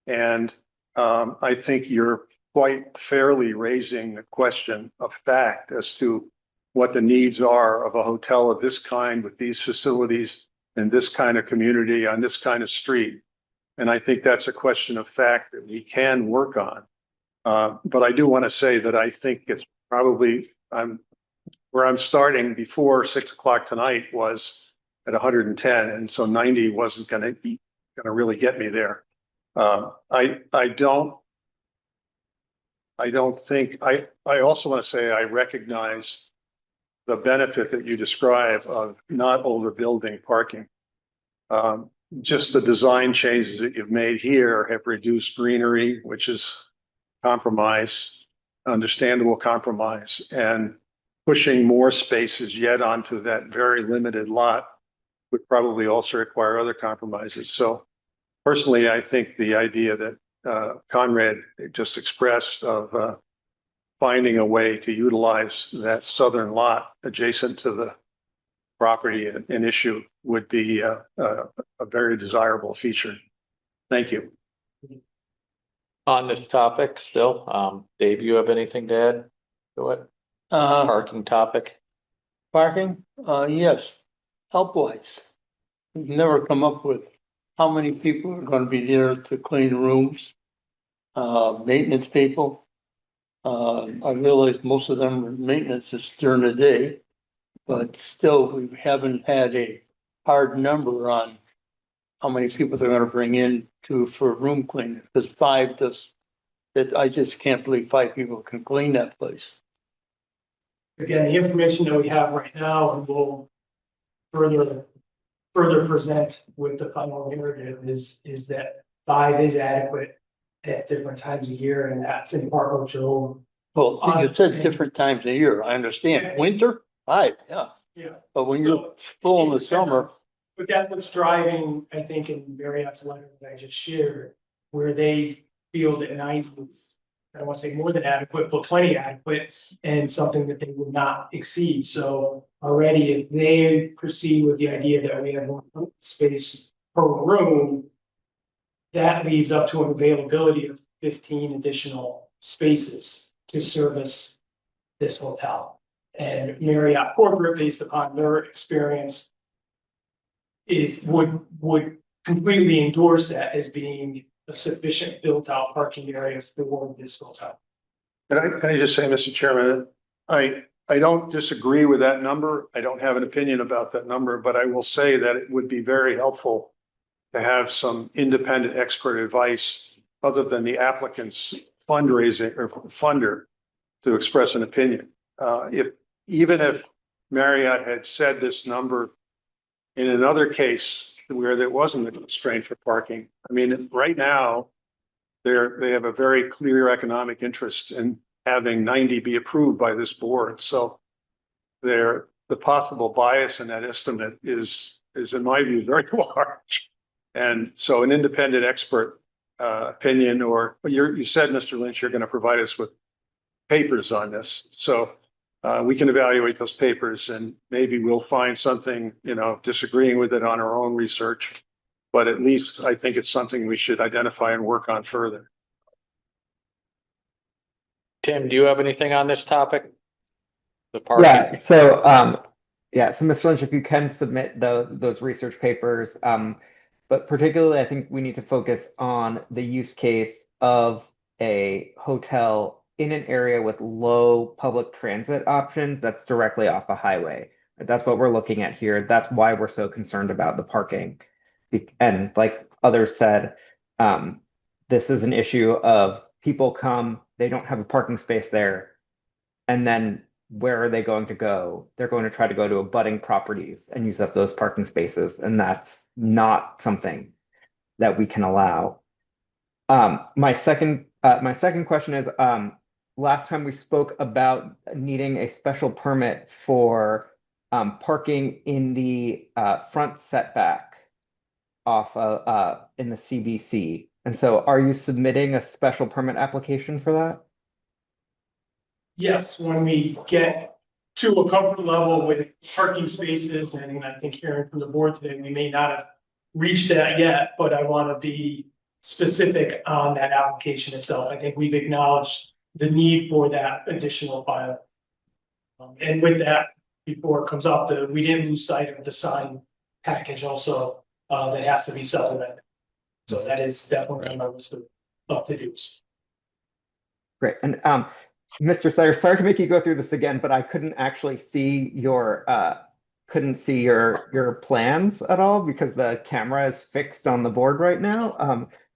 And I think you're quite fairly raising the question of fact as to what the needs are of a hotel of this kind with these facilities in this kind of community on this kind of street. And I think that's a question of fact that we can work on. But I do want to say that I think it's probably, where I'm starting before 6 o'clock tonight was at 110. And so 90 wasn't going to really get me there. I also want to say I recognize the benefit that you describe of not overbuilding parking. Just the design changes that you've made here have reduced greenery, which is compromise, understandable compromise, and pushing more spaces yet onto that very limited lot would probably also require other compromises. So personally, I think the idea that Conrad just expressed of finding a way to utilize that southern lot adjacent to the property an issue would be a very desirable feature. Thank you. On this topic still, Dave, you have anything to add to it? Parking topic? Parking, yes, help-wise. We've never come up with how many people are gonna be there to clean rooms. Maintenance people. I realize most of them are maintenance is during the day. But still, we haven't had a hard number on how many people they're gonna bring in for room cleaning, because I just can't believe 5 people can clean that place. Again, the information that we have right now, and we'll further present with the final narrative is that 5 is adequate at different times of year, and that's in part what Joe. Well, you said different times of year, I understand. Winter, 5, yeah. Yeah. But when you're full in the summer, But that's what's driving, I think, in Marriott's letter that I just shared, where they feel that 90 is, I don't want to say more than adequate, but plenty adequate, and something that they would not exceed. So already, if they proceed with the idea that we have more space per room, that leaves up to an availability of 15 additional spaces to service this hotel. And Marriott corporate, based upon their experience, would completely endorse that as being a sufficient built-out parking area for this hotel. Can I just say, Mr. Chairman, I don't disagree with that number. I don't have an opinion about that number, but I will say that it would be very helpful to have some independent expert advice other than the applicant's fundraising or funder to express an opinion. Even if Marriott had said this number in another case where there wasn't a constraint for parking, I mean, right now, they have a very clear economic interest in having 90 be approved by this board. So the possible bias in that estimate is in my view, very large. And so an independent expert opinion, or you said, Mr. Lynch, you're going to provide us with papers on this. So we can evaluate those papers and maybe we'll find something, disagreeing with it on our own research. But at least I think it's something we should identify and work on further. Tim, do you have anything on this topic? The parking? Yeah, so Mr. Lynch, if you can submit those research papers, but particularly I think we need to focus on the use case of a hotel in an area with low public transit options that's directly off a highway. That's what we're looking at here. That's why we're so concerned about the parking. And like others said, this is an issue of people come, they don't have a parking space there, and then where are they going to go? They're going to try to go to abutting properties and use up those parking spaces, and that's not something that we can allow. My second question is, last time we spoke about needing a special permit for parking in the front setback off in the CBC. And so are you submitting a special permit application for that? Yes, when we get to a comfort level with parking spaces, and I think hearing from the board today, we may not have reached that yet, but I want to be specific on that application itself. I think we've acknowledged the need for that additional file. And with that, before it comes up, we didn't lose sight of the sign package also, that has to be supplemented. So that is definitely on my list of to-dos. Great. And Mr. Slayer, sorry to make you go through this again, but I couldn't actually see your your plans at all because the camera is fixed on the board right now.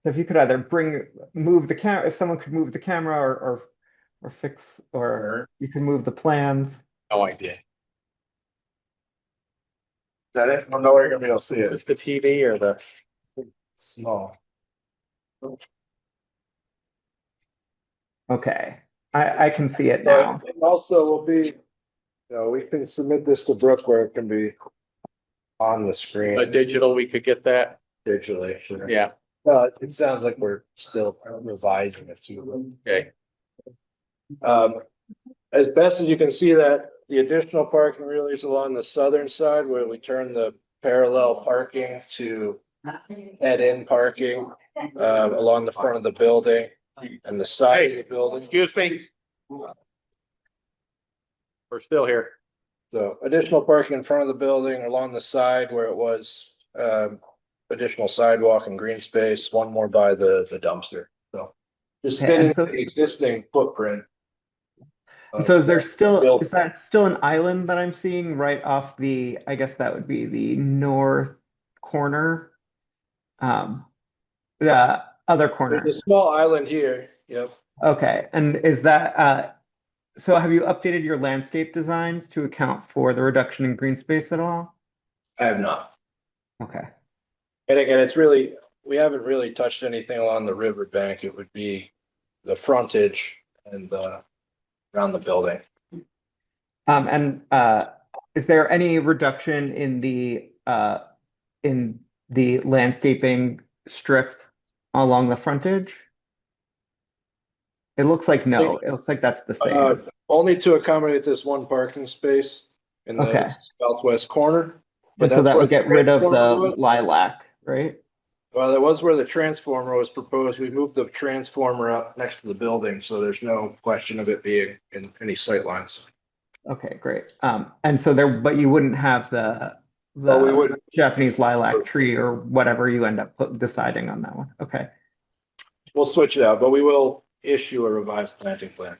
So if you could either move the camera, if someone could move the camera or fix, or you can move the plans. No idea. Is that it? I don't know where you're gonna be able to see it. Is the TV or the? Small. Okay, I can see it now. But also will be, you know, we can submit this to Brooke where it can be on the screen A digital, we could get that. digitally. Sure. Yeah, It sounds like we're still revising it too. okay. As best as you can see that the additional parking really is along the southern side where we turn the parallel parking to head-in parking, along the front of the building and the side of the building. Excuse me. We're still here. So additional parking in front of the building, along the side where it was, additional sidewalk and green space, one more by the dumpster, so. Just Okay, and fitting so- the existing footprint. And so is there still, building. is that still an island that I'm seeing right off the, I guess that would be the north corner? The other corner. There's a small island here, yep. Okay, and is that, so have you updated your landscape designs to account for the reduction in green space at all? I have not. Okay, And again, it's really, we haven't really touched anything along the river bank. It would be the frontage and around the building. and is there any reduction in the landscaping strip along the frontage? It looks like no, it looks like that's the same. Only to accommodate this one parking space in Okay. the southwest corner. But And so that's that where would get rid of the transformer was. lilac, right? Well, that was where the transformer was proposed. We moved the transformer up next to the building, so there's no question of it being in any sightlines. Okay, great. And so there, but you wouldn't have the Oh, we wouldn't. Japanese lilac tree or whatever you end up deciding on that one. Okay. We'll switch it out, but we will issue a revised planting plan.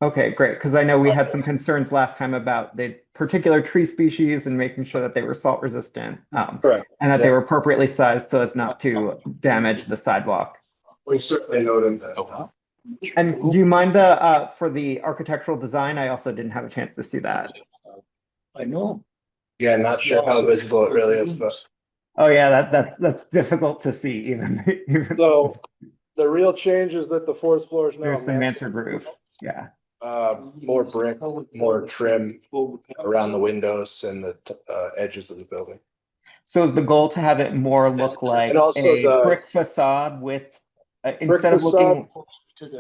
Okay, great. Because I know we had some concerns last time about the particular tree species and making sure that they were salt resistant. Correct. And that they Yeah. were appropriately sized so as not to damage the sidewalk. We certainly noted that. And do you mind the, for the architectural design? I also didn't have a chance to see that. I know. Yeah, not sure how visible it really is, but. Oh yeah, that's difficult to see even. So the real change is that the fourth floor is now. There's the mansard roof. Yeah. More brick, more trim around the windows and the edges of the building. So is the goal to have it more look like And also a the- brick facade with, instead of looking,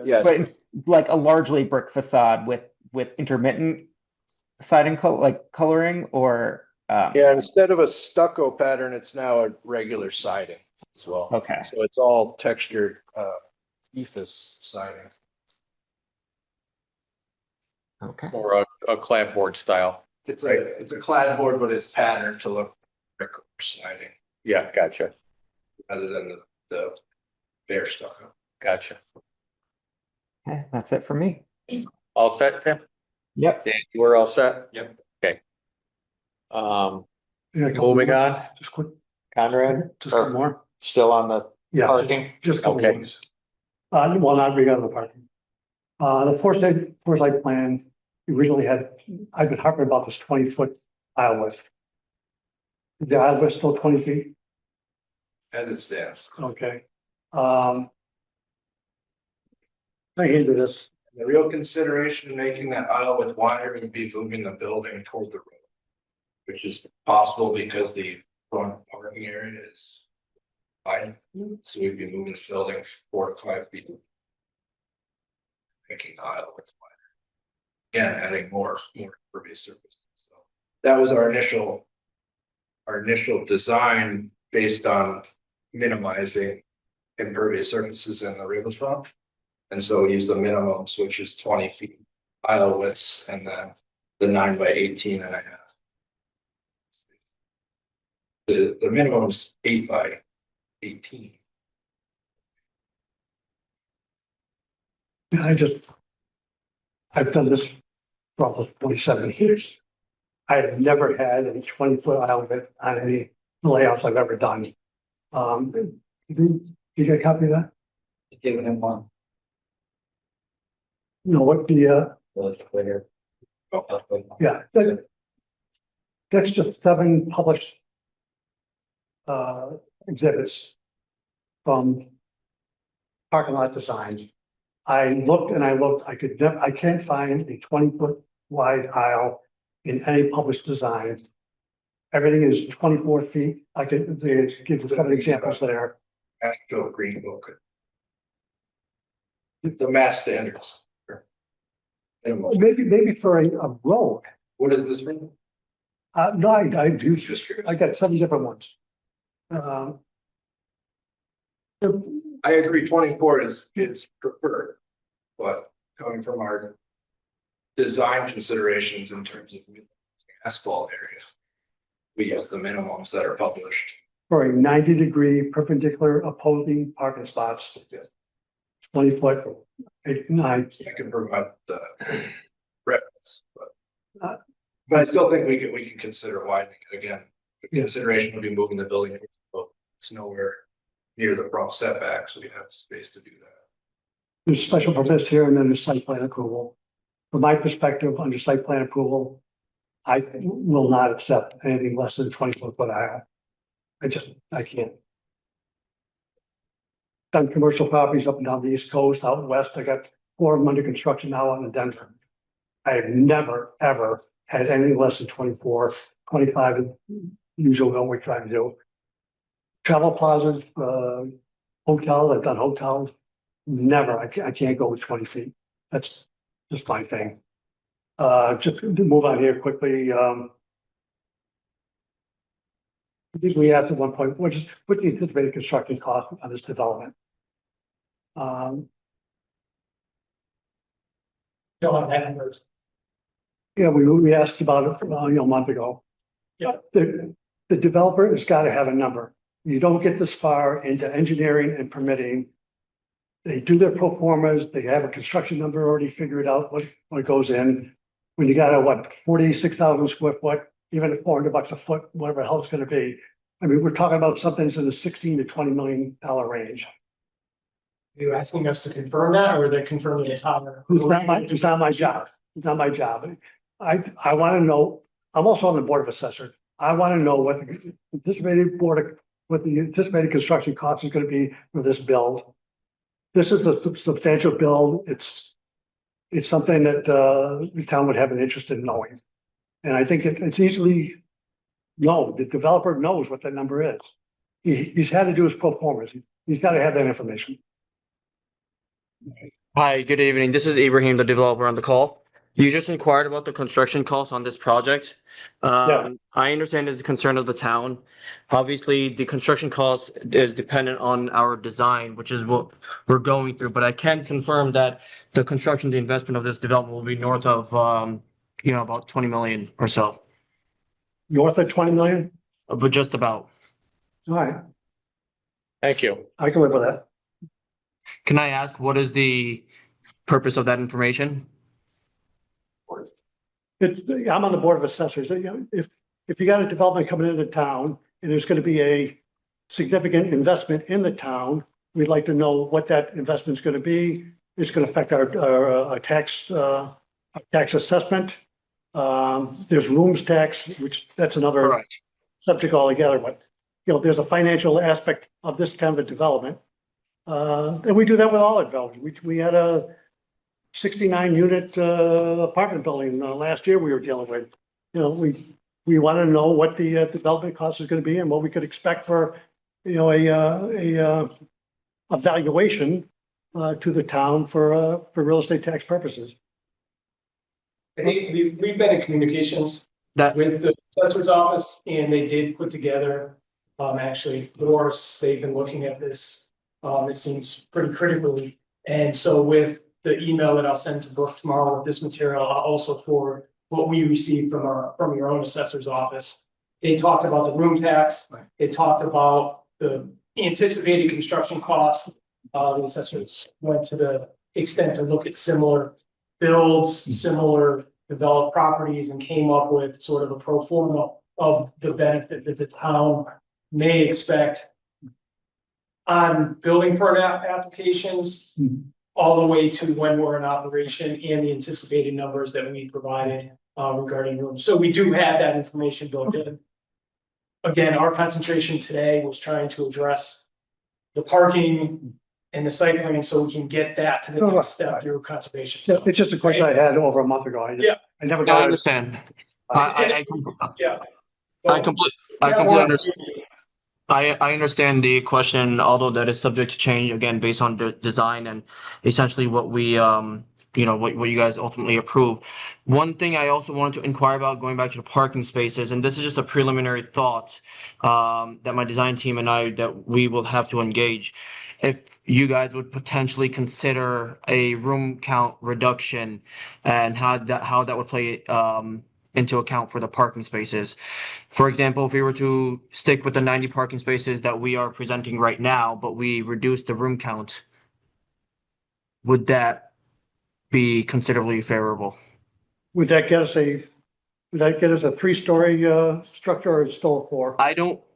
Yes, but like a largely brick facade with intermittent siding coloring or, yeah, instead of a stucco pattern, it's now a regular siding as well. okay, So it's all textured, ephes siding. okay. Or a clapboard style. It's a clad board, but it's patterned to look brick or siding Yeah, gotcha, rather than the bare stucco. gotcha. Okay, that's it for me. All set, Tim? Yep. Dan, you were all set? Yep. Okay. Yeah, a couple Moving more. on, Just quick, Conrad, just a couple more. still on the Yeah, parking? just a couple Okay. things. Well, not regarding the parking. The foresight plan, we originally had, I've been harping about this 20-foot aisle width. The aisle width still 20 feet, As it stands. okay. I hate this, The real consideration in making that aisle with wider would be moving the building toward the road. Which is possible because the front parking area is wide, so we'd be moving the building 4 to 5 feet. Making the aisle with wider. Again, adding more impervious surface. So that was our initial design based on minimizing impervious surfaces in the riverfront. And so we use the minimum, which is 20 feet aisle widths, and then the 9 by 18 and a half. The minimum is 8 by 18. I've done this for almost 27 years. I've never had a 20-foot element on any layouts I've ever done. You get a copy of that? Just giving him one. You know, what the, Really clear. yeah, that's just 7 published exhibits from parking lot designs. I looked and I looked, I can't find a 20-foot wide aisle in any published design. Everything is 24 feet. I could give you some examples there. Astro Green Book. The mass standards. Minimum. Maybe for a road. What is this one? No, I do, I got 7 different ones. I agree, 24 is preferred, but coming from our design considerations in terms of asphalt area, we use the minimums that are published. For a 90-degree perpendicular opposing parking spots. 20 foot, 9. I can provide the reference, but I still think we can consider widening it again. The consideration would be moving the building, but it's nowhere near the front setback, so we have space to do that. There's special permits here and then there's site plan approval. From my perspective, under site plan approval, I will not accept anything less than 20-foot aisle. I can't. Done commercial properties up and down the East Coast, out west. I got 4 of them under construction now out in Denver. I have never, ever had anything less than 24, 25 is usually what we're trying to do. Travel plazas, hotels, I've done hotels. Never, I can't go with 20 feet. That's just my thing. Just to move on here quickly. I think we asked at one point, what's the anticipated construction cost on this development? Don't have that numbers. Yeah, we asked about it, a month ago. Yeah. The developer has got to have a number. You don't get this far into engineering and permitting. They do their pro formas, they have a construction number already figured out what goes in. When you got a 46,000 square foot, even at $400 a foot, whatever the hell it's gonna be. I mean, we're talking about something that's in the 16 to $20 million range. Are you asking us to confirm that, or are they confirming it's higher? It's not my job. It's not my job. I want to know, I'm also on the Board of Assessors. I want to know what the anticipated construction cost is going to be for this build. This is a substantial build. It's something that the town would have an interest in knowing. And I think it's easily known. The developer knows what that number is. He's had to do his pro formas. He's got to have that information. Hi, good evening. This is Ibrahim, the developer on the call. You just inquired about the construction costs on this project. Yeah. I understand it's a concern of the town. Obviously, the construction cost is dependent on our design, which is what we're going through. But I can confirm that the construction, the investment of this development will be north of, about 20 million or so. North of 20 million? But just about. All right, Thank you. I can live with that. Can I ask what is the purpose of that information? I'm on the Board of Assessors. If you got a development coming into town and there's going to be a significant investment in the town, we'd like to know what that investment is going to be. It's going to affect our tax assessment. There's rooms tax, which that's another Correct. subject altogether. But there's a financial aspect of this kind of a development, and we do that with all our developments. We had a 69-unit apartment building last year we were dealing with. We want to know what the development cost is going to be and what we could expect for a valuation to the town for real estate tax purposes. I think we've been in communications with the assessor's office, and they did put together, actually, Doris, they've been looking at this. It seems pretty critically. And so with the email that I'll send to Brooke tomorrow with this material, I'll also forward what we received from your own assessor's office. They talked about the room tax. They talked about the anticipated construction costs. The assessors went to the extent to look at similar builds, similar developed properties, and came up with sort of a pro forma of the benefit that the town may expect on building permit applications, all the way to when we're in operation and the anticipated numbers that we provided regarding rooms. So we do have that information built in. Again, our concentration today was trying to address the parking and the site planning so we can get that to the next step through conservation. Yeah, it's just a question I had over a month ago. Yeah. I never I got it. understand. Yeah. I completely understand. I understand the question, although that is subject to change again based on the design and essentially what we what you guys ultimately approve. One thing I also wanted to inquire about going back to the parking spaces, and this is just a preliminary thought that my design team and I that we will have to engage. If you guys would potentially consider a room count reduction and how that would play into account for the parking spaces. For example, if we were to stick with the 90 parking spaces that we are presenting right now, but we reduce the room count, would that be considerably favorable? Would that get us a 3-story structure, or it's still a 4?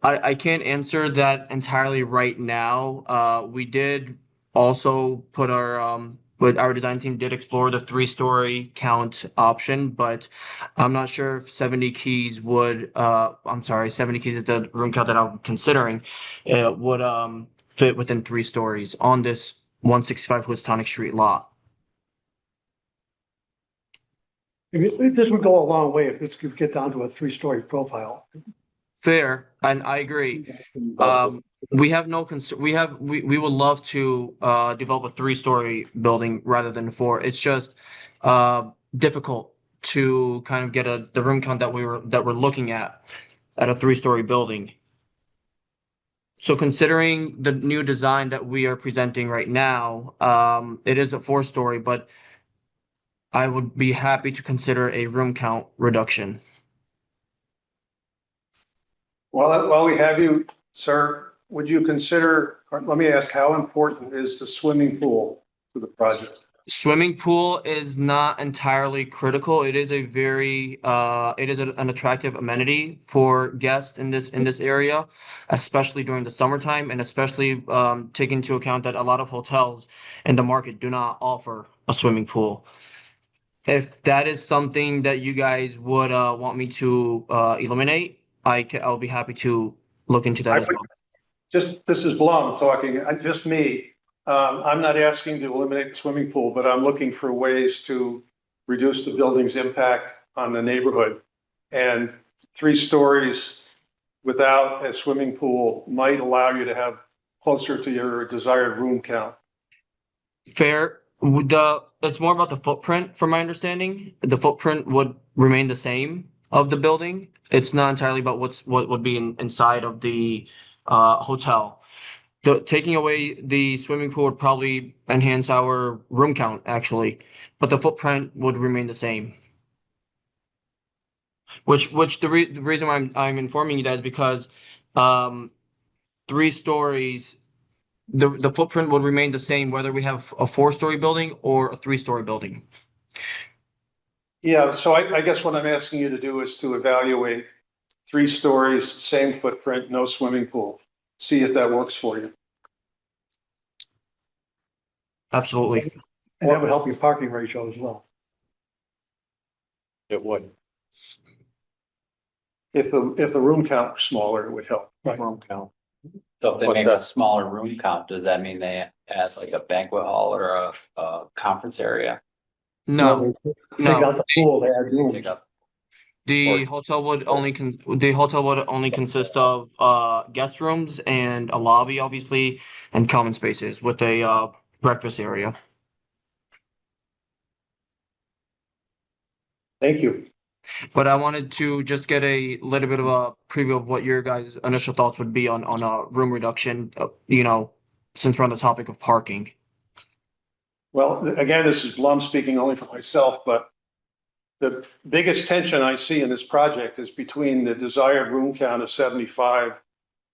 I can't answer that entirely right now. We did also put our design team did explore the 3-story count option, but I'm not sure if 70 keys would, 70 keys is the room count that I'm considering, would fit within 3 stories on this 165 Houstonic Street lot. This would go a long way if this could get down to a 3-story profile. Fair, and I agree. We have no concern. We would love to develop a 3-story building rather than 4. It's just difficult to kind of get the room count that we're looking at a 3-story building. So considering the new design that we are presenting right now, it is a 4-story, but I would be happy to consider a room count reduction. While we have you, sir, would you consider, or let me ask, how important is the swimming pool to the project? Swimming pool is not entirely critical. It is an attractive amenity for guests in this area, especially during the summertime, and especially taking into account that a lot of hotels in the market do not offer a swimming pool. If that is something that you guys would want me to eliminate, I'll be happy to look into that as well. This is Blum talking, just me. I'm not asking to eliminate the swimming pool, but I'm looking for ways to reduce the building's impact on the neighborhood. And 3 stories without a swimming pool might allow you to have closer to your desired room count. Fair. It's more about the footprint, from my understanding. The footprint would remain the same of the building. It's not entirely about what would be inside of the hotel. Taking away the swimming pool would probably enhance our room count, actually, but the footprint would remain the same. Which the reason why I'm informing you that is because 3 stories, the footprint would remain the same whether we have a 4-story building or a 3-story building. Yeah, so I guess what I'm asking you to do is to evaluate 3 stories, same footprint, no swimming pool. See if that works for you. Absolutely. And that would help your parking ratio as well. It would. If the room count were smaller, it would help. Room count. So if they But make the- a smaller room count, does that mean they add like a banquet hall or a conference area? No, Take no. out the pool, they add rooms. Take up. The hotel would only consist of guest rooms and a lobby, obviously, and common spaces with a breakfast area. Thank you. But I wanted to just get a little bit of a preview of what your guys' initial thoughts would be on a room reduction, since we're on the topic of parking. Well, again, this is Blum speaking only for myself, but the biggest tension I see in this project is between the desired room count of 75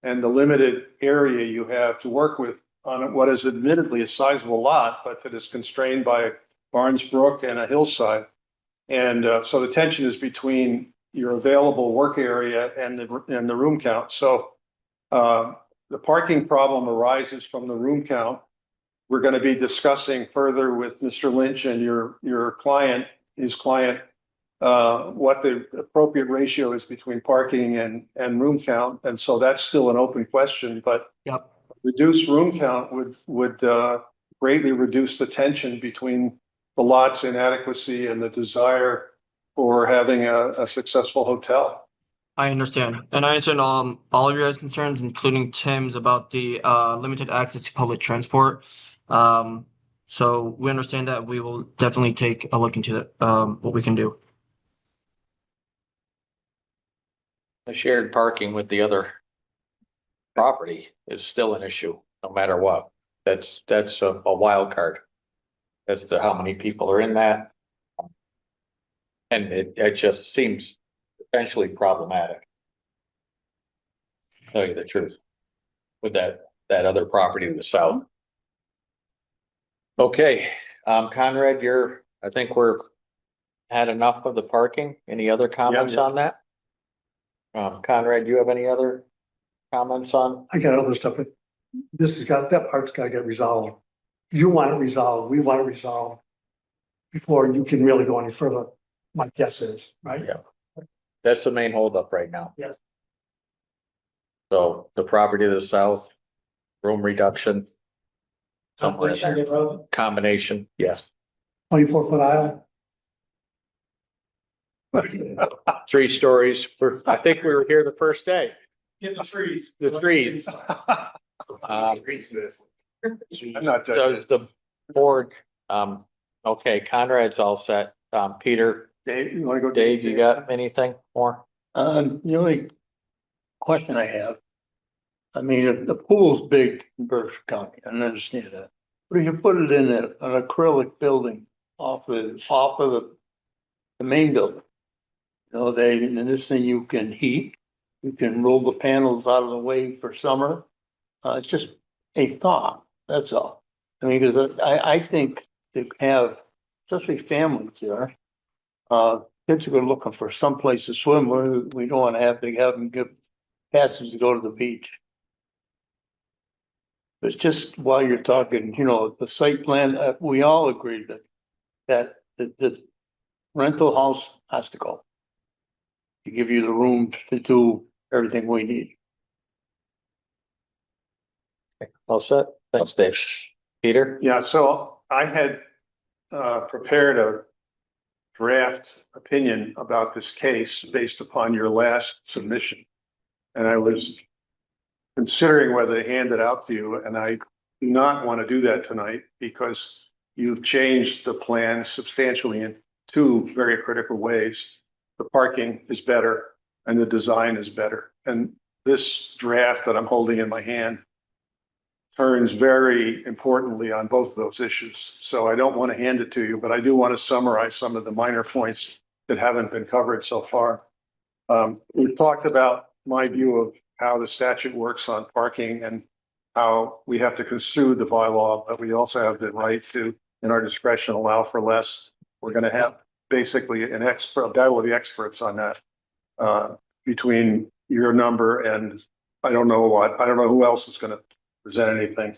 and the limited area you have to work with on what is admittedly a sizable lot, but that is constrained by Barnes Brook and a hillside. And so the tension is between your available work area and the room count. So the parking problem arises from the room count. We're going to be discussing further with Mr. Lynch and your client, his client, what the appropriate ratio is between parking and room count. And so that's still an open question, but Yep. reduced room count would greatly reduce the tension between the lot's inadequacy and the desire for having a successful hotel. I understand. And I understand all of your guys' concerns, including Tim's about the limited access to public transport. So we understand that. We will definitely take a look into that, what we can do. The shared parking with the other property is still an issue, no matter what. That's a wild card as to how many people are in that. And it just seems potentially problematic. Tell you the truth, with that other property to the south. Okay, Conrad, I think we're had enough of the parking. Any other comments on that? Conrad, do you have any other comments on? I got other stuff, but that part's gotta get resolved. You want it resolved, we want it resolved before you can really go any further, my guess is, right? Yeah. That's the main holdup right now. Yes. So the property to the south, room reduction. Somewhere in there. Combination, yes. 24-foot aisle. 3 stories. I think we were here the first day. Get the trees. The trees. I'm not. Does the board, okay, Conrad's all set. Peter, Dave, you want to go? Dave, you got anything more? The only question I have, I mean, the pool's big in Berkshire County, I understand that. But if you put it in an acrylic building off of the main building, and this thing you can heat, you can roll the panels out of the way for summer. It's just a thought, that's all. I mean, because I think to have, especially families there, kids are looking for some place to swim. We don't want to have them give passes to go to the beach. But just while you're talking, the site plan, we all agree that the rental house has to go to give you the room to do everything we need. All set? Thanks, Dave. Peter? Yeah, so I had prepared a draft opinion about this case based upon your last submission. And I was considering whether to hand it out to you, and I do not want to do that tonight because you've changed the plan substantially in 2 very critical ways. The parking is better and the design is better. And this draft that I'm holding in my hand turns very importantly on both of those issues. So I don't want to hand it to you, but I do want to summarize some of the minor points that haven't been covered so far. We've talked about my view of how the statute works on parking and how we have to construe the bylaw, but we also have the right to, in our discretion, allow for less. We're going to have basically a guy will be experts on that between your number and I don't know who else is going to present anything.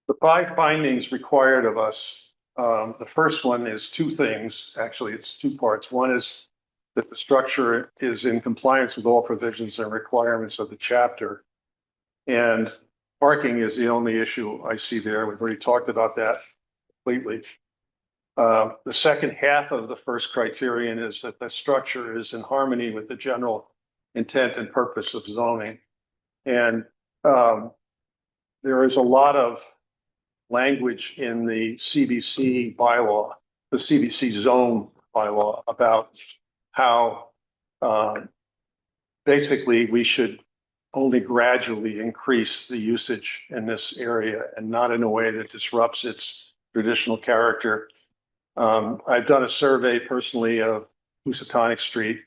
The 5 findings required of us. The first one is 2 things. Actually, it's 2 parts. One is that the structure is in compliance with all provisions and requirements of the chapter. And parking is the only issue I see there. We've already talked about that completely. The second half of the first criterion is that the structure is in harmony with the general intent and purpose of zoning. And there is a lot of language in the CBC bylaw, the CBC zone bylaw, about how basically we should only gradually increase the usage in this area and not in a way that disrupts its traditional character. I've done a survey personally of Housatonic Street.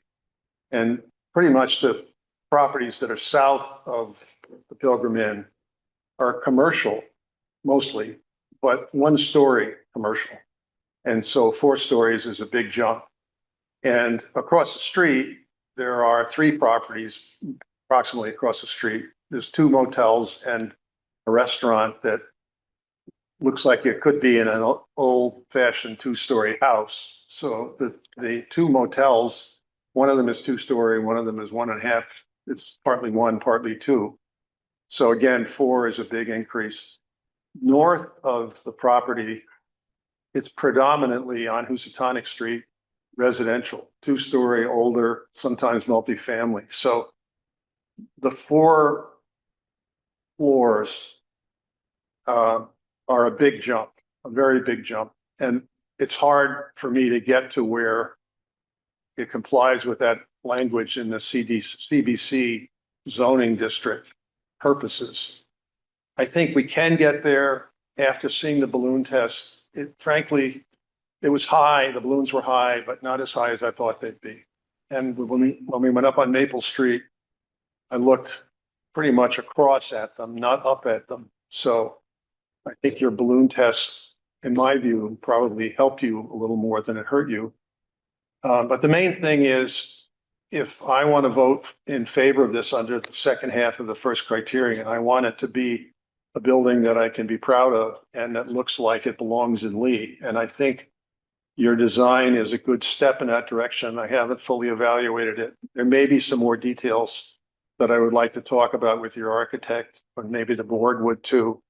And pretty much the properties that are south of the Pilgrim Inn are commercial mostly, but 1-story commercial. And so 4 stories is a big jump. And across the street, there are 3 properties approximately across the street. There's 2 motels and a restaurant that looks like it could be in an old-fashioned 2-story house. So the 2 motels, one of them is 2-story, one of them is 1.5. It's partly 1, partly 2. So again, 4 is a big increase. North of the property, it's predominantly on Housatonic Street, residential, 2-story, older, sometimes multifamily. So the 4 floors are a big jump, a very big jump. And it's hard for me to get to where it complies with that language in the CBC zoning district purposes. I think we can get there after seeing the balloon test. Frankly, it was high, the balloons were high, but not as high as I thought they'd be. And when we went up on Maple Street, I looked pretty much across at them, not up at them. So I think your balloon test, in my view, probably helped you a little more than it hurt you. But the main thing is, if I want to vote in favor of this under the second half of the first criterion, I want it to be a building that I can be proud of and that looks like it belongs in Lee. And I think your design is a good step in that direction. I haven't fully evaluated it. There may be some more details that I would like to talk about with your architect, or maybe the board would too.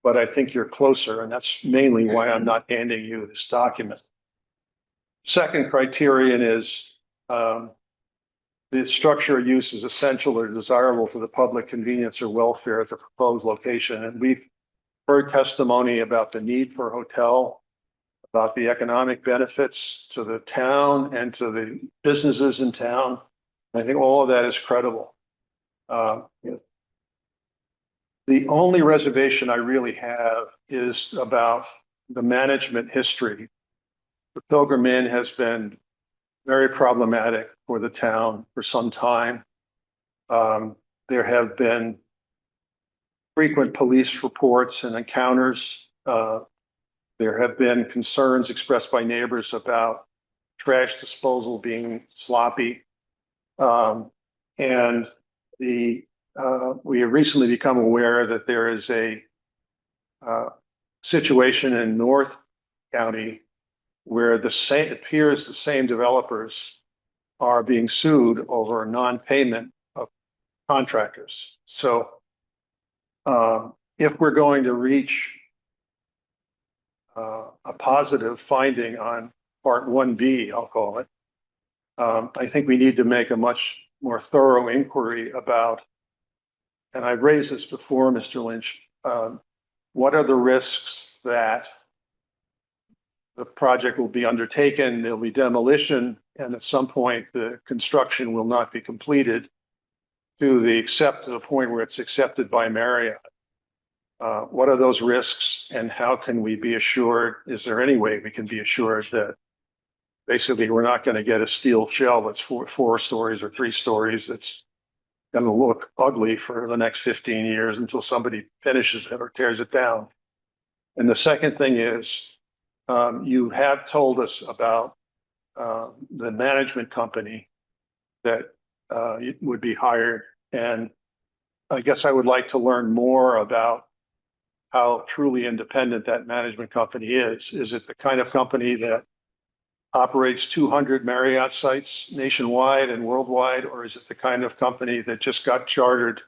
But I think you're closer, and that's mainly why I'm not handing you this document. Second criterion is the structure or use is essential or desirable to the public convenience or welfare at the proposed location. And we've heard testimony about the need for a hotel, about the economic benefits to the town and to the businesses in town. I think all of that is credible. The only reservation I really have is about the management history. The Pilgrim Inn has been very problematic for the town for some time. There have been frequent police reports and encounters. There have been concerns expressed by neighbors about trash disposal being sloppy. And we have recently become aware that there is a situation in North County where it appears the same developers are being sued over non-payment of contractors. So if we're going to reach a positive finding on part 1B, I'll call it, I think we need to make a much more thorough inquiry about, and I've raised this before, Mr. Lynch, what are the risks that the project will be undertaken, there'll be demolition, and at some point the construction will not be completed to the point where it's accepted by Marriott. What are those risks, and how can we be assured, is there any way we can be assured that basically we're not going to get a steel shell that's 4 stories or 3 stories that's going to look ugly for the next 15 years until somebody finishes it or tears it down. And the second thing is, you have told us about the management company that would be hired. And I guess I would like to learn more about how truly independent that management company is. Is it the kind of company that operates 200 Marriott sites nationwide and worldwide, or is it the kind of company that just got chartered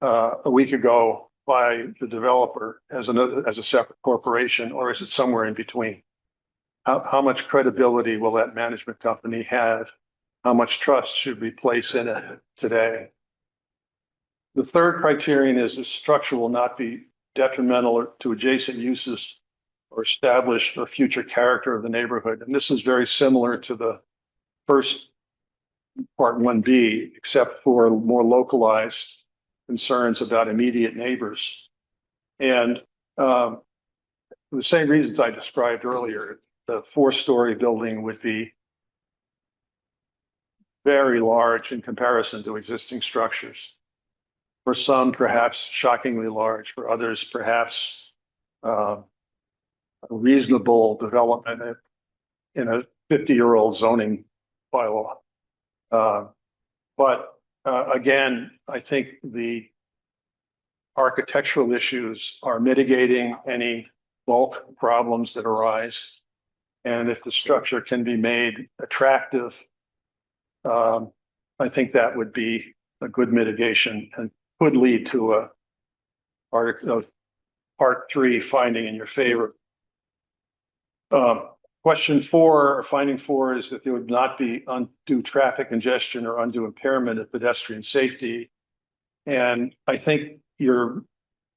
a week ago by the developer as a separate corporation, or is it somewhere in between? How much credibility will that management company have? How much trust should we place in it today? The third criterion is the structure will not be detrimental to adjacent uses or establish the future character of the neighborhood. And this is very similar to the first part 1B, except for more localized concerns about immediate neighbors. And for the same reasons I described earlier, the 4-story building would be very large in comparison to existing structures. For some, perhaps shockingly large, for others, perhaps a reasonable development in a 50-year-old zoning bylaw. But again, I think the architectural issues are mitigating any bulk problems that arise. And if the structure can be made attractive, I think that would be a good mitigation and could lead to a part 3 finding in your favor. Question 4, or finding 4, is that there would not be undue traffic congestion or undue impairment of pedestrian safety. And I think to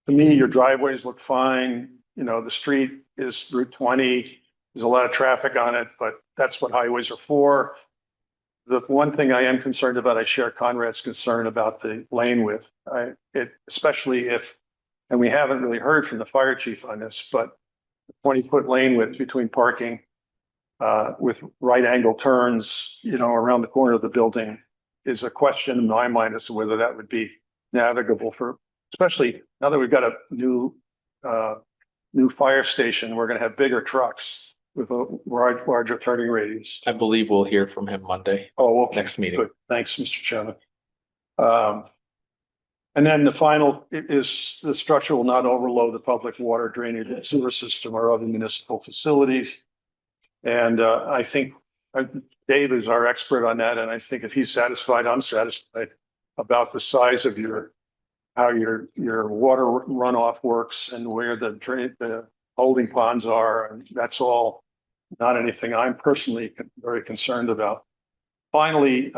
me, your driveways look fine. You know, the street is Route 20. There's a lot of traffic on it, but that's what highways are for. The one thing I am concerned about, I share Conrad's concern about the lane width. Especially if, and we haven't really heard from the fire chief on this, but 20-foot lane width between parking with right angle turns, you know, around the corner of the building is a question in my mind as to whether that would be navigable for, especially now that we've got a new fire station. We're going to have bigger trucks with a larger turning radius. I believe we'll hear from him Monday. Oh, okay. Next meeting. Good. Thanks, Mr. Chairman. And then the final is the structure will not overload the public water drainage and sewer system or other municipal facilities. And I think Dave is our expert on that. And I think if he's satisfied, I'm satisfied about the size of how your water runoff works and where the holding ponds are. And that's all not anything I'm personally very concerned about. Finally,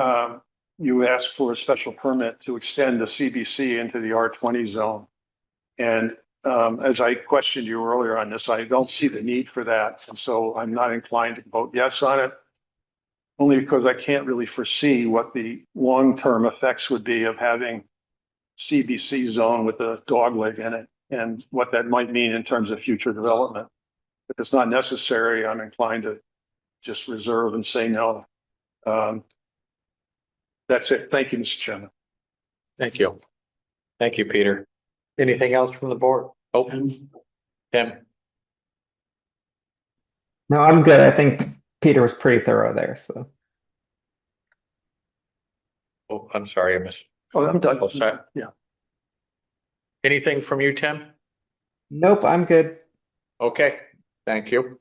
you asked for a special permit to extend the CBC into the R20 zone. And as I questioned you earlier on this, I don't see the need for that. And so I'm not inclined to vote yes on it, only because I can't really foresee what the long-term effects would be of having CBC zone with a dogleg in it and what that might mean in terms of future development. If it's not necessary, I'm inclined to just reserve and say no. That's it. Thank you, Mr. Chairman. Thank you. Thank you, Peter. Anything else from the board? Oh, Tim. No, I'm good. I think Peter was pretty thorough there, so. Oh, I'm sorry, I missed. Oh, I'm done. Oh, sorry. Yeah. Anything from you, Tim? Nope, I'm good. Okay, thank you.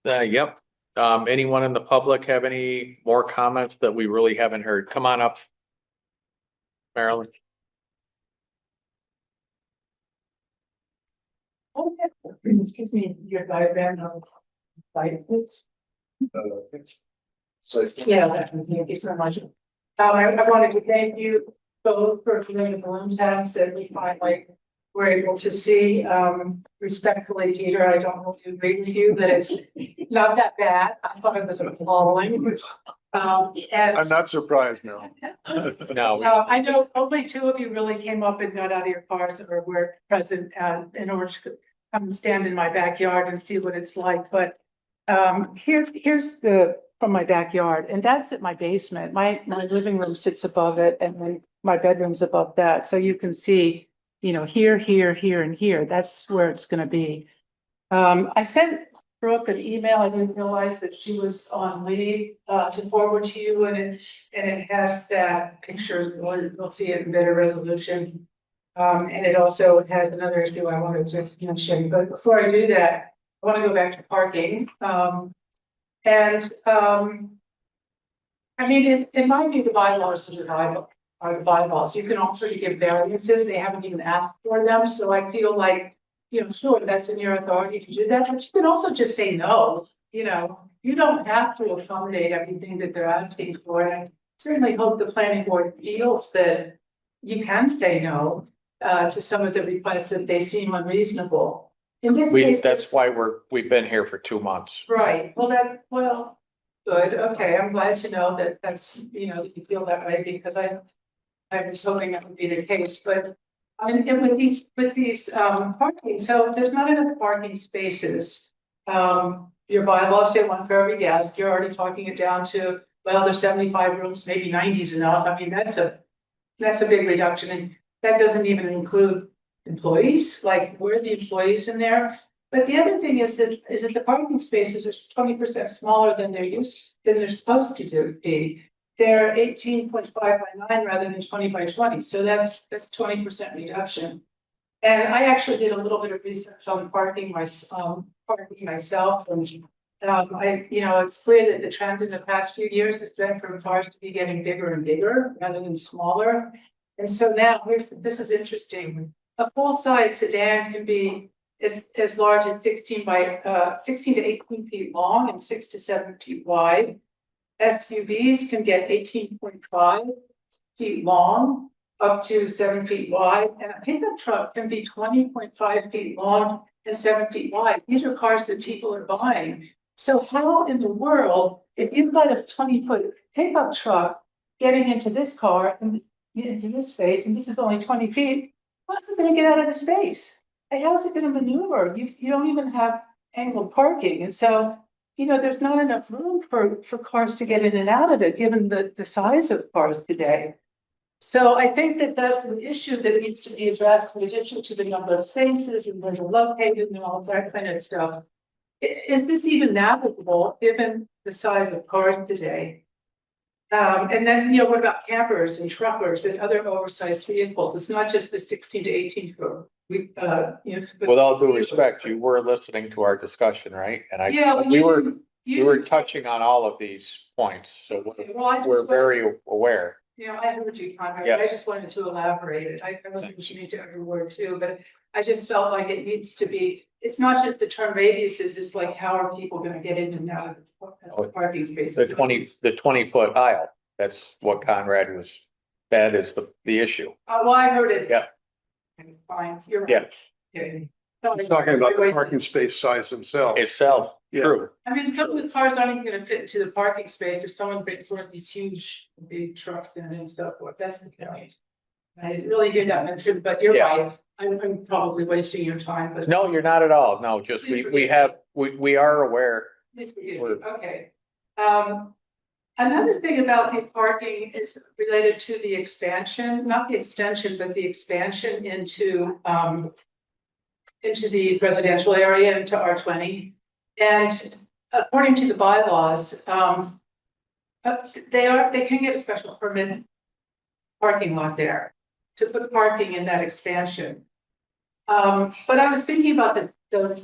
Yep. Anyone in the public have any more comments that we really haven't heard? Come on up, Marilyn. Excuse me, your diagram of site, please. Yeah, thank you so much. I wanted to thank you both for doing the balloon test that we finally were able to see. Respectfully, Peter, I don't really agree with you that it's not that bad. I thought it was appalling. And I'm not surprised, no. No, I know only 2 of you really came up and got out of your cars or were present in order to come and stand in my backyard and see what it's like. But here's from my backyard, and that's at my basement. My living room sits above it, and then my bedroom's above that. So you can see, you know, here, and here. That's where it's going to be. I sent Brooke an email. I didn't realize that she was on leave to forward to you, and it has that picture. We'll see it in better resolution. And it also has another issue I want to just mention. But before I do that, I want to go back to parking. I mean, in my view, the bylaws are the bylaws. You can also give variances. They haven't even asked for them. So I feel like, you know, sure, that's in your authority to do that, but you can also just say no. You know, you don't have to accommodate everything that they're asking for. And I certainly hope the planning board feels that you can say no to some of the requests that they seem unreasonable. In this case, that's why we've been here for 2 months. right. Well, good. Okay, I'm glad to know that that's, you know, that you feel that way, because I was hoping that would be the case. But I mean, and with these parking, so there's not enough parking spaces. Your bylaws say 1 for every guest. You're already talking it down to well, there's 75 rooms, maybe 90's enough. I mean, that's a big reduction, and that doesn't even include employees, like where are the employees in there? But the other thing is that the parking spaces are 20% smaller than they're supposed to be. They're 18.5 by 9 rather than 20 by 20, so that's 20% reduction. And I actually did a little bit of research on parking myself, and it's clear that the trend in the past few years has been for cars to be getting bigger and bigger rather than smaller. And so now this is interesting. A full-size sedan can be as large as 16 to 18 feet long and 6 to 7 feet wide. SUVs can get 18.5 feet long, up to 7 feet wide, and a pickup truck can be 20.5 feet long and 7 feet wide. These are cars that people are buying. So how in the world, if you've got a 20-foot pickup truck getting into this car and into this space, and this is only 20 feet, how's it going to get out of the space? Hey, how's it going to maneuver? You don't even have angled parking. And so, there's not enough room for cars to get in and out of it, given the size of cars today. So I think that that's an issue that needs to be addressed in addition to the number of spaces and where they're located and all that kind of stuff. Is this even navigable given the size of cars today? And then, what about campers and truckers and other oversized vehicles? It's not just the 16 to 18 foot. With all due respect, you were listening to our discussion, right? And Yeah, we were touching on all of these points, so we're very aware. I heard you, Conrad. Yeah. I just wanted to elaborate it. I wasn't listening to every word too, but I just felt like it needs to be, it's not just the term radiuses, it's like, how are people going to get in and out of the parking spaces? The 20-foot aisle, that's what that is the issue. Well, I heard it. Yeah. Fine, you're right. Yeah. Okay. He's talking about the parking space size themselves. Itself, Yeah. true. I mean, some of the cars aren't even gonna fit into the parking space if someone brings one of these huge, big trucks in and so forth. That's the point. I didn't really hear that mentioned, but you're Yeah. right. I'm probably wasting your time, but. No, you're not at all. No, just we are aware. Yes, we do. Okay. Another thing about the parking is related to the expansion, not the extension, but the expansion into the residential area, into R20. And according to the bylaws, they can get a special permit parking lot there to put parking in that expansion. But I was thinking about the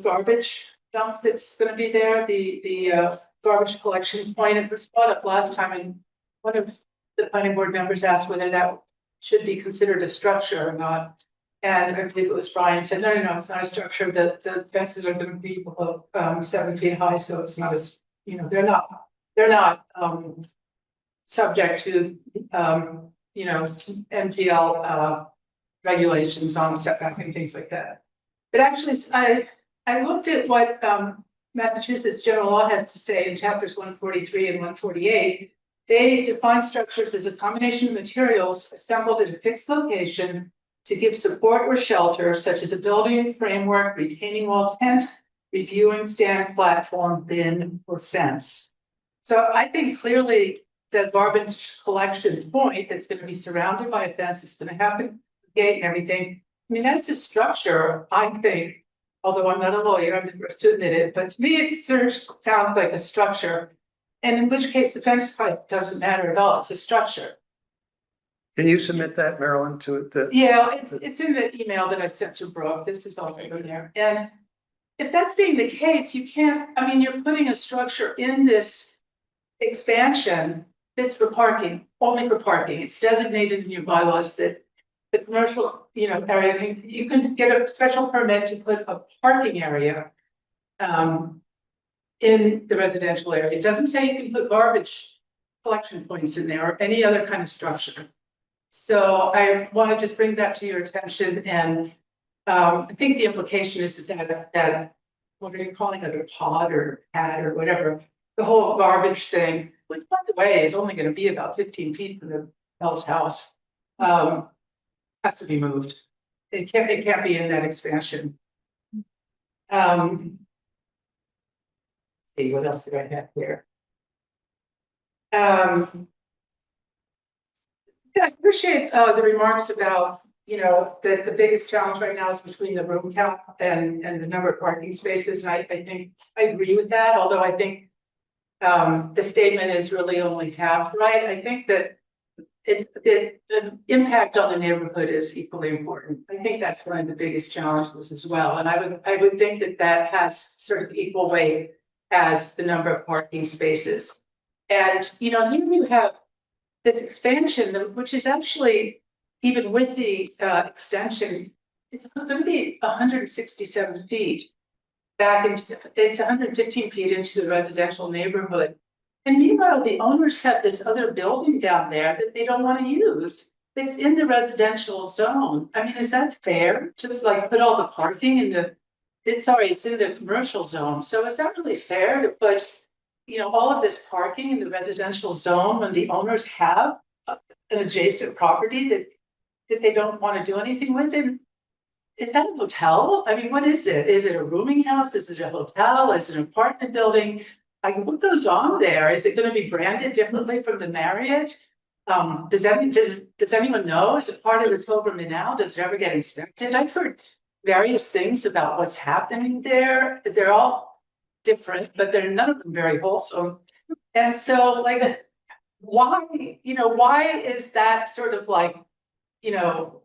garbage dump that's going to be there, the garbage collection point. It was brought up last time, and one of the planning board members asked whether that should be considered a structure or not. And I believe it was Brian said, no, it's not a structure. The fences are going to be below 7 feet high, so it's not as, they're not subject to MGL regulations on setback and things like that. But actually, I looked at what Massachusetts general law has to say in chapters 143 and 148. They define structures as a combination of materials assembled at a fixed location to give support or shelter, such as a building, framework, retaining wall, tent, reviewing stand, platform, bin, or fence. So I think clearly the garbage collection point that's going to be surrounded by a fence, it's going to have a gate and everything. I mean, that's a structure, I think, although I'm not a lawyer, I'm the first to admit it, but to me, it sort of sounds like a structure. And in which case the fence height doesn't matter at all. It's a structure. Can you submit that, Marilyn, to the? Yeah, it's in the email that I sent to Brooke. This is also in there. And if that's being the case, you can't, I mean, you're putting a structure in this expansion that's for parking, only for parking. It's designated in your bylaws that the commercial, area, you can get a special permit to put a parking area in the residential area. It doesn't say you can put garbage collection points in there or any other kind of structure. So I want to just bring that to your attention, and I think the implication is that what are you calling it, a pod or pad or whatever, the whole garbage thing, which by the way is only going to be about 15 feet from the Bell's house, has to be moved. It can't be in that expansion. See what else do I have here? Yeah, I appreciate the remarks about, that the biggest challenge right now is between the room count and the number of parking spaces. And I think I agree with that, although I think the statement is really only half right. I think that the impact on the neighborhood is equally important. I think that's one of the biggest challenges as well. And I would think that that has sort of equal weight as the number of parking spaces. And, here you have this expansion, which is actually, even with the extension, it's going to be 167 feet back into, it's 115 feet into the residential neighborhood. And meanwhile, the owners have this other building down there that they don't want to use. It's in the residential zone. I mean, is that fair to like put all the parking in it's in the commercial zone. So is that really fair to put, all of this parking in the residential zone when the owners have an adjacent property that they don't want to do anything with? And is that a hotel? I mean, what is it? Is it a rooming house? Is it a hotel? Is it an apartment building? Like, what goes on there? Is it going to be branded differently from the Marriott? Does anyone know? Is it part of the Pilgrim Inn? Does it ever get inspected? I've heard various things about what's happening there. They're all different, but they're none of them very wholesome. And so, like, why is that sort of like,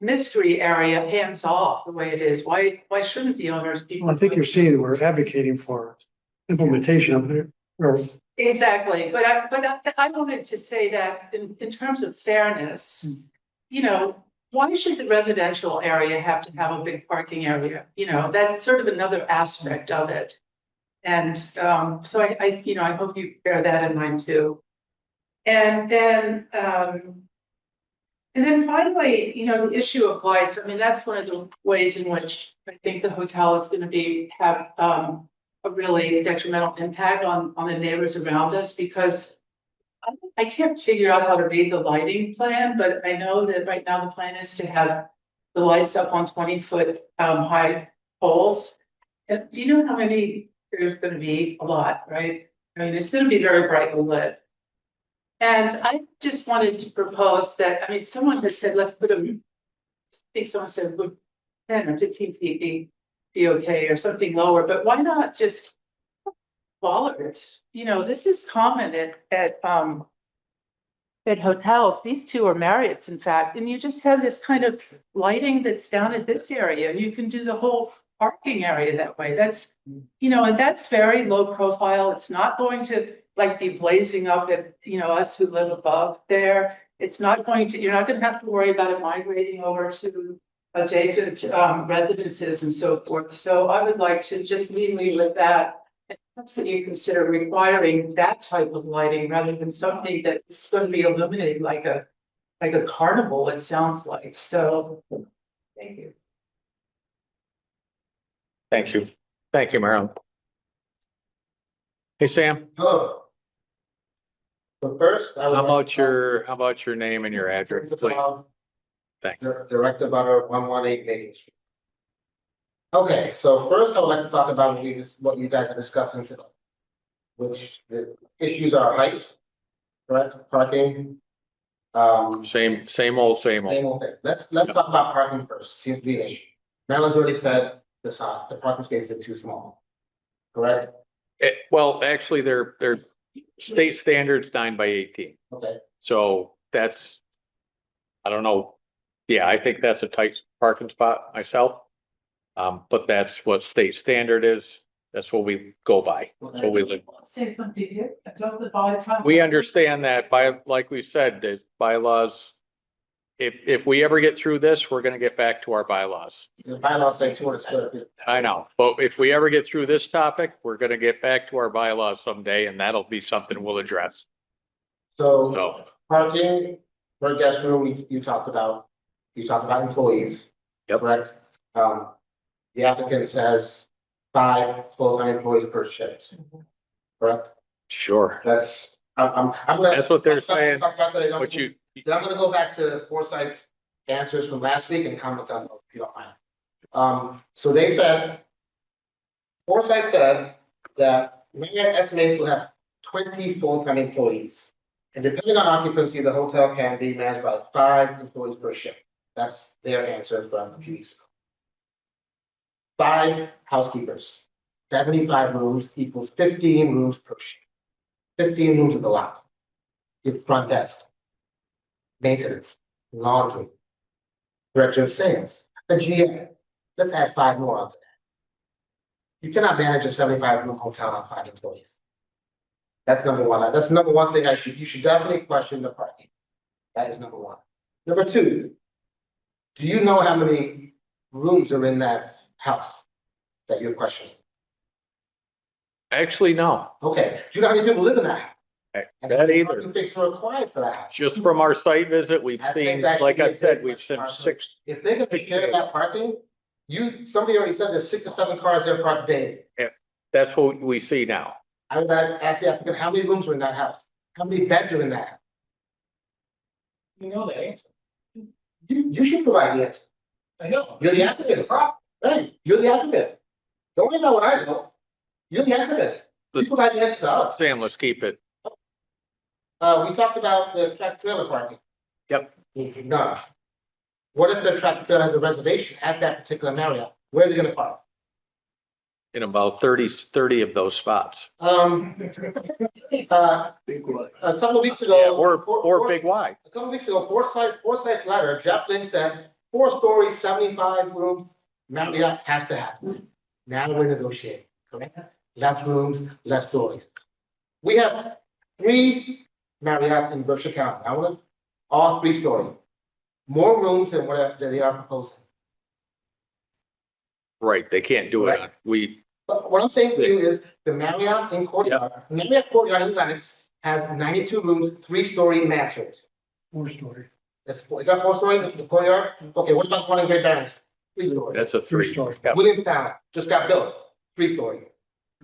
mystery area hands off the way it is? Why shouldn't the owners be? Well, I think you're seeing we're advocating for implementation of it. Exactly, but I wanted to say that in terms of fairness, why should the residential area have to have a big parking area? That's sort of another aspect of it. And so I hope you bear that in mind too. And then finally, the issue of lights. I mean, that's one of the ways in which I think the hotel is going to have a really detrimental impact on the neighbors around us, because I can't figure out how to read the lighting plan, but I know that right now the plan is to have the lights up on 20-foot high poles. And do you know how many there's going to be? A lot, right? I mean, it's going to be very brightly lit. And I just wanted to propose that, I mean, someone has said, let's put them, I think someone said, would 10 or 15 feet be okay, or something lower, but why not just bollards? This is common at hotels. These two are Marriott's, in fact, and you just have this kind of lighting that's down at this area, and you can do the whole parking area that way. That's, and that's very low profile. It's not going to like be blazing up at, us who live above there. It's not going to, you're not going to have to worry about it migrating over to adjacent residences and so forth. So I would like to just leave me with that. That's that you consider requiring that type of lighting rather than something that's going to be illuminated like a carnival, it sounds like. So thank you. Thank you. Thank you, Marilyn. Hey, Sam, Hello. So first, I would how like about your name and your address, please? Thanks. Director Butter 118 Main Street. Okay, so first I would like to talk about what you guys are discussing today, which the issues are height, correct, parking. Same old. Same old thing. Let's talk about parking first. Seems to be an issue. Marilyn's already said the parking spaces are too small, correct? Well, actually, they're state standards 9x18. Okay. So that's, I don't know. Yeah, I think that's a tight parking spot myself. But that's what state standard is. That's what we go by. That's what we live by. Say something here. By the time We understand that like we said, there's bylaws. If we ever get through this, we're gonna get back to our bylaws. The bylaws say 200 square feet. I know, but if we ever get through this topic, we're gonna get back to our bylaws someday, and that'll be something we'll address. So parking per guest room, you talked about employees. Yep. Correct. The applicant says 5 full-time employees per shift. Correct. Sure. That's I'm gonna. That's what they're talk saying. about that. But I'm gonna go back to Foresight's answers from last week and comment on those if you don't mind. So they said, Foresight said that Marriott estimates will have 20 full-time employees And depending on occupancy, the hotel can be managed by 5 employees per shift. That's their answer from a few weeks ago. 5 housekeepers, 75 rooms equals 15 rooms per shift. 15 rooms at the lot. Your front desk, maintenance, laundry, director of sales, a GM. Let's add 5 more onto that. You cannot manage a 75-room hotel on 5 employees. That's number one. That's number one thing you should definitely question the parking. That is number one. Number two, do you know how many rooms are in that house that you're questioning? Actually, no, Okay, do you know how many people live in that house? And how that many either. parking spaces are required for that house? Just from our site visit, we've I think seen, that should like be I a said, big we've seen question. 6. If they're gonna share that parking, somebody already said there's 6 or 7 cars there parked daily. That's what we see now. I would ask the applicant, how many rooms are in that house? How many beds are in that house? You know the answer. You should provide the answer. I know. You're the applicant. Hey, you're the applicant. Don't worry about what I know. You're the applicant. You provide the answer to us. Sam, let's keep it. We talked about the tractor trailer parking. Yep. No. What if the tractor trailer has a reservation at that particular Marriott? Where are they gonna park? In about 30 of those spots. A couple of weeks ago. Yeah, or big Y. A couple of weeks ago, Forsyth's letter, Jeff Lynn said, 4 stories, 75 rooms, Marriott has to happen. Now we're negotiating, correct? Less rooms, less stories. We have 3 Marriotts in Berkshire County. I want all 3-story. More rooms than what they are proposing. Right, they can't do it. But what I'm saying to you is the Marriott in Courtyard, Marriott Courtyard in Lenox has 92 rooms, 3-story mansards. 4-story. Is that 4-story, the Courtyard? Okay, what about the one in Great Barrington? 3-story. That's a 3. 3-story. Yep. Williamstown just got built, 3-story.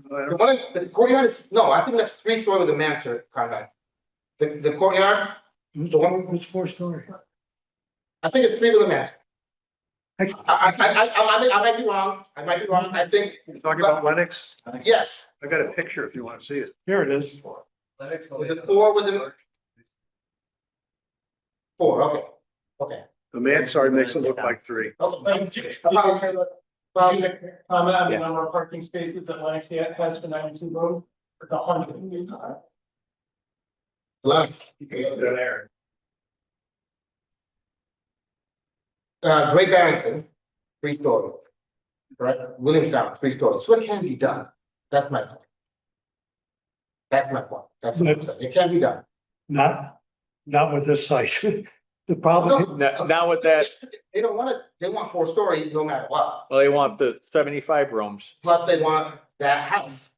The one in the Courtyard is, no, I think that's 3-story with a mansard, Conrad. The Courtyard, the one, It's 4-story. I think it's 3 with a mansard. I might be wrong, I think, You're talking about Lennox? yes, I got a picture if you want to see it. Here it is. is it 4 with a? 4, okay. The mansard makes it look like 3. Okay. Comment on the number of parking spaces that Lennox has for 92 rooms, or the 100. Great Barrington, 3-story. Right, Williamstown, 3-story, so it can be done, that's my point. That's my point, that's what I'm saying, it can be done. Not with this site. The problem, Now with that, They don't want it, they want 4-story no matter what, well, they want the 75 rooms. plus they want that house.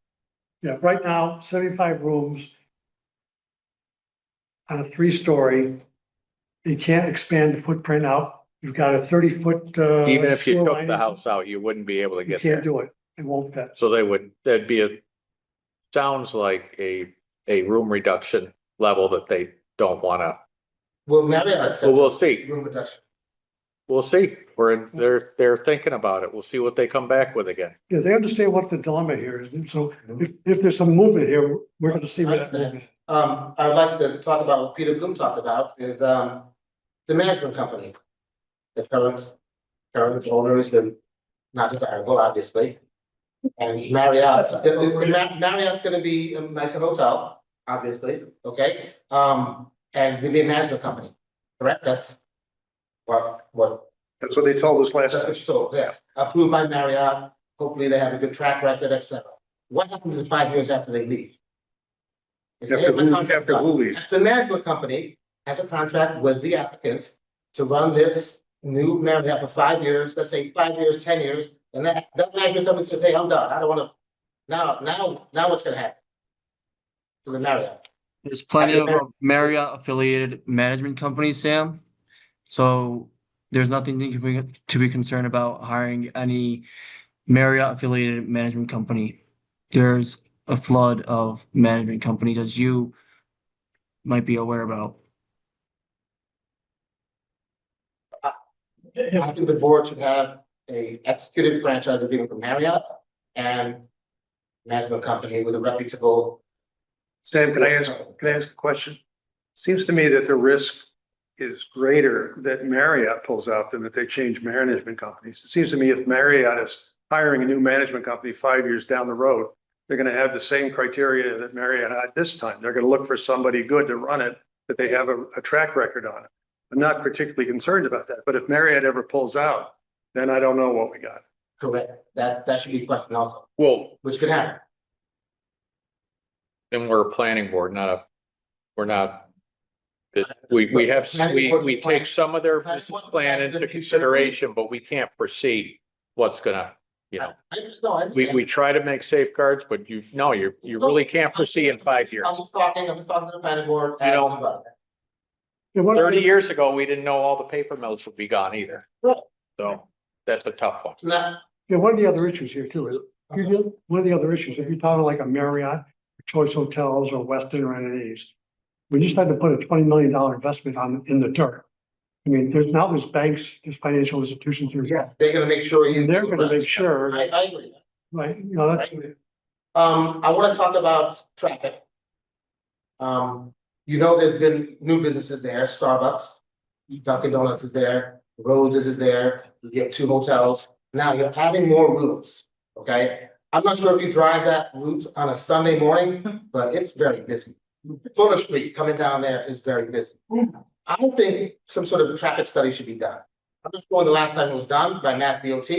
yeah, right now, 75 rooms on a 3-story. You can't expand the footprint out. You've got a 30-foot. Even if you took the house out, you wouldn't be able to You get can't there. do it. It won't fit. So that'd be sounds like a room reduction level that they don't wanna, Will Marriott accept? well, we'll see. Room reduction. We'll see. They're thinking about it. We'll see what they come back with again. Yeah, they understand what the dilemma here is. And so if there's some movement here, we're gonna see what that movement. I'd like to talk about what Peter Bloom talked about is, the management company. The current owners are not desirable, obviously. And Marriott's gonna be a nicer hotel, obviously, okay? And to be a management company, correct? That's what, That's what they told us last that's time. what you told, yes. Approved by Marriott, hopefully they have a good track record, et cetera. What happens in 5 years after they leave? Is After the who contract done? leaves? The management company has a contract with the applicant to run this new Marriott for 5 years, let's say 5 years, 10 years, and that management company says, hey, I'm done, I don't wanna, now what's gonna happen? To the Marriott, There's plenty of Marriott affiliated management companies, Sam. So there's nothing to be concerned about hiring any Marriott affiliated management company. There's a flood of management companies, as you might be aware about. I think the board should have a executed franchise agreement from Marriott and management company with a reputable. Sam, can I ask a question? Seems to me that the risk is greater that Marriott pulls out than that they change management companies. It seems to me if Marriott is hiring a new management company 5 years down the road, they're gonna have the same criteria that Marriott had this time. They're gonna look for somebody good to run it, that they have a track record on it. I'm not particularly concerned about that, but if Marriott ever pulls out, then I don't know what we got. Correct. That should be questioned also, Well, which could happen. then we're a planning board, we're not. We have, we take some of their business plan into consideration, but we can't foresee what's gonna, you know. I understand. We try to make safeguards, but you really can't foresee in 5 years. I'm just talking to the planning board. You know, about that. Yeah, one of 30 the- years ago, we didn't know all the paper mills would be gone either. Right. So that's a tough one. Now, Yeah, one of the other issues here too is, one of the other issues, if you're talking like a Marriott, Choice Hotels or Westin or any of these, we just had to put a $20 million investment in the dirt. I mean, there's banks, there's financial institutions, yeah, they're gonna make sure you. they're gonna make sure, I agree. right, you know, that's, I wanna talk about traffic. You know, there's been new businesses there, Starbucks, Dunkin' Donuts is there, Rhodes is there, you get 2 hotels. Now you're adding more rooms, okay? I'm not sure if you drive that route on a Sunday morning, but it's very busy. Fuller Street coming down there is very busy. I don't think some sort of traffic study should be done. I'm not sure when the last time it was done by Mass DOT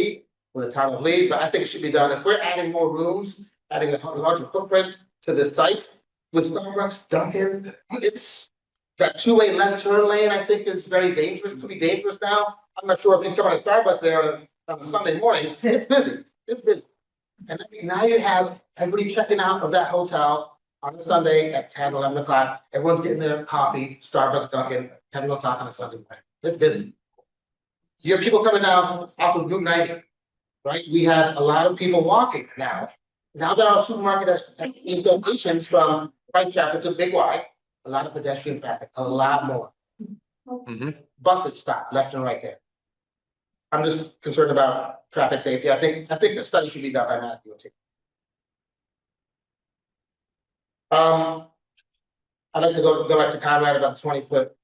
or the town of Lee, but I think it should be done. If we're adding more rooms, adding a larger footprint to this site with Starbucks, Dunkin', it's that 2-way left turn lane, I think is very dangerous, could be dangerous now. I'm not sure if you come to Starbucks there on a Sunday morning, it's busy, it's busy. And I mean, now you have everybody checking out of that hotel on a Sunday at 10, 11 o'clock. Everyone's getting their coffee, Starbucks, Dunkin', 10 o'clock on a Sunday morning. It's busy. You have people coming down off of Route 90, right? We have a lot of people walking now. Now that our supermarket has locations from Whitechapel to Big Y, a lot of pedestrian traffic, a lot more. Mhm. Buses stop left and right there. I'm just concerned about traffic safety. I think a study should be done by Mass DOT. I'd like to go back to Conrad about the 20-foot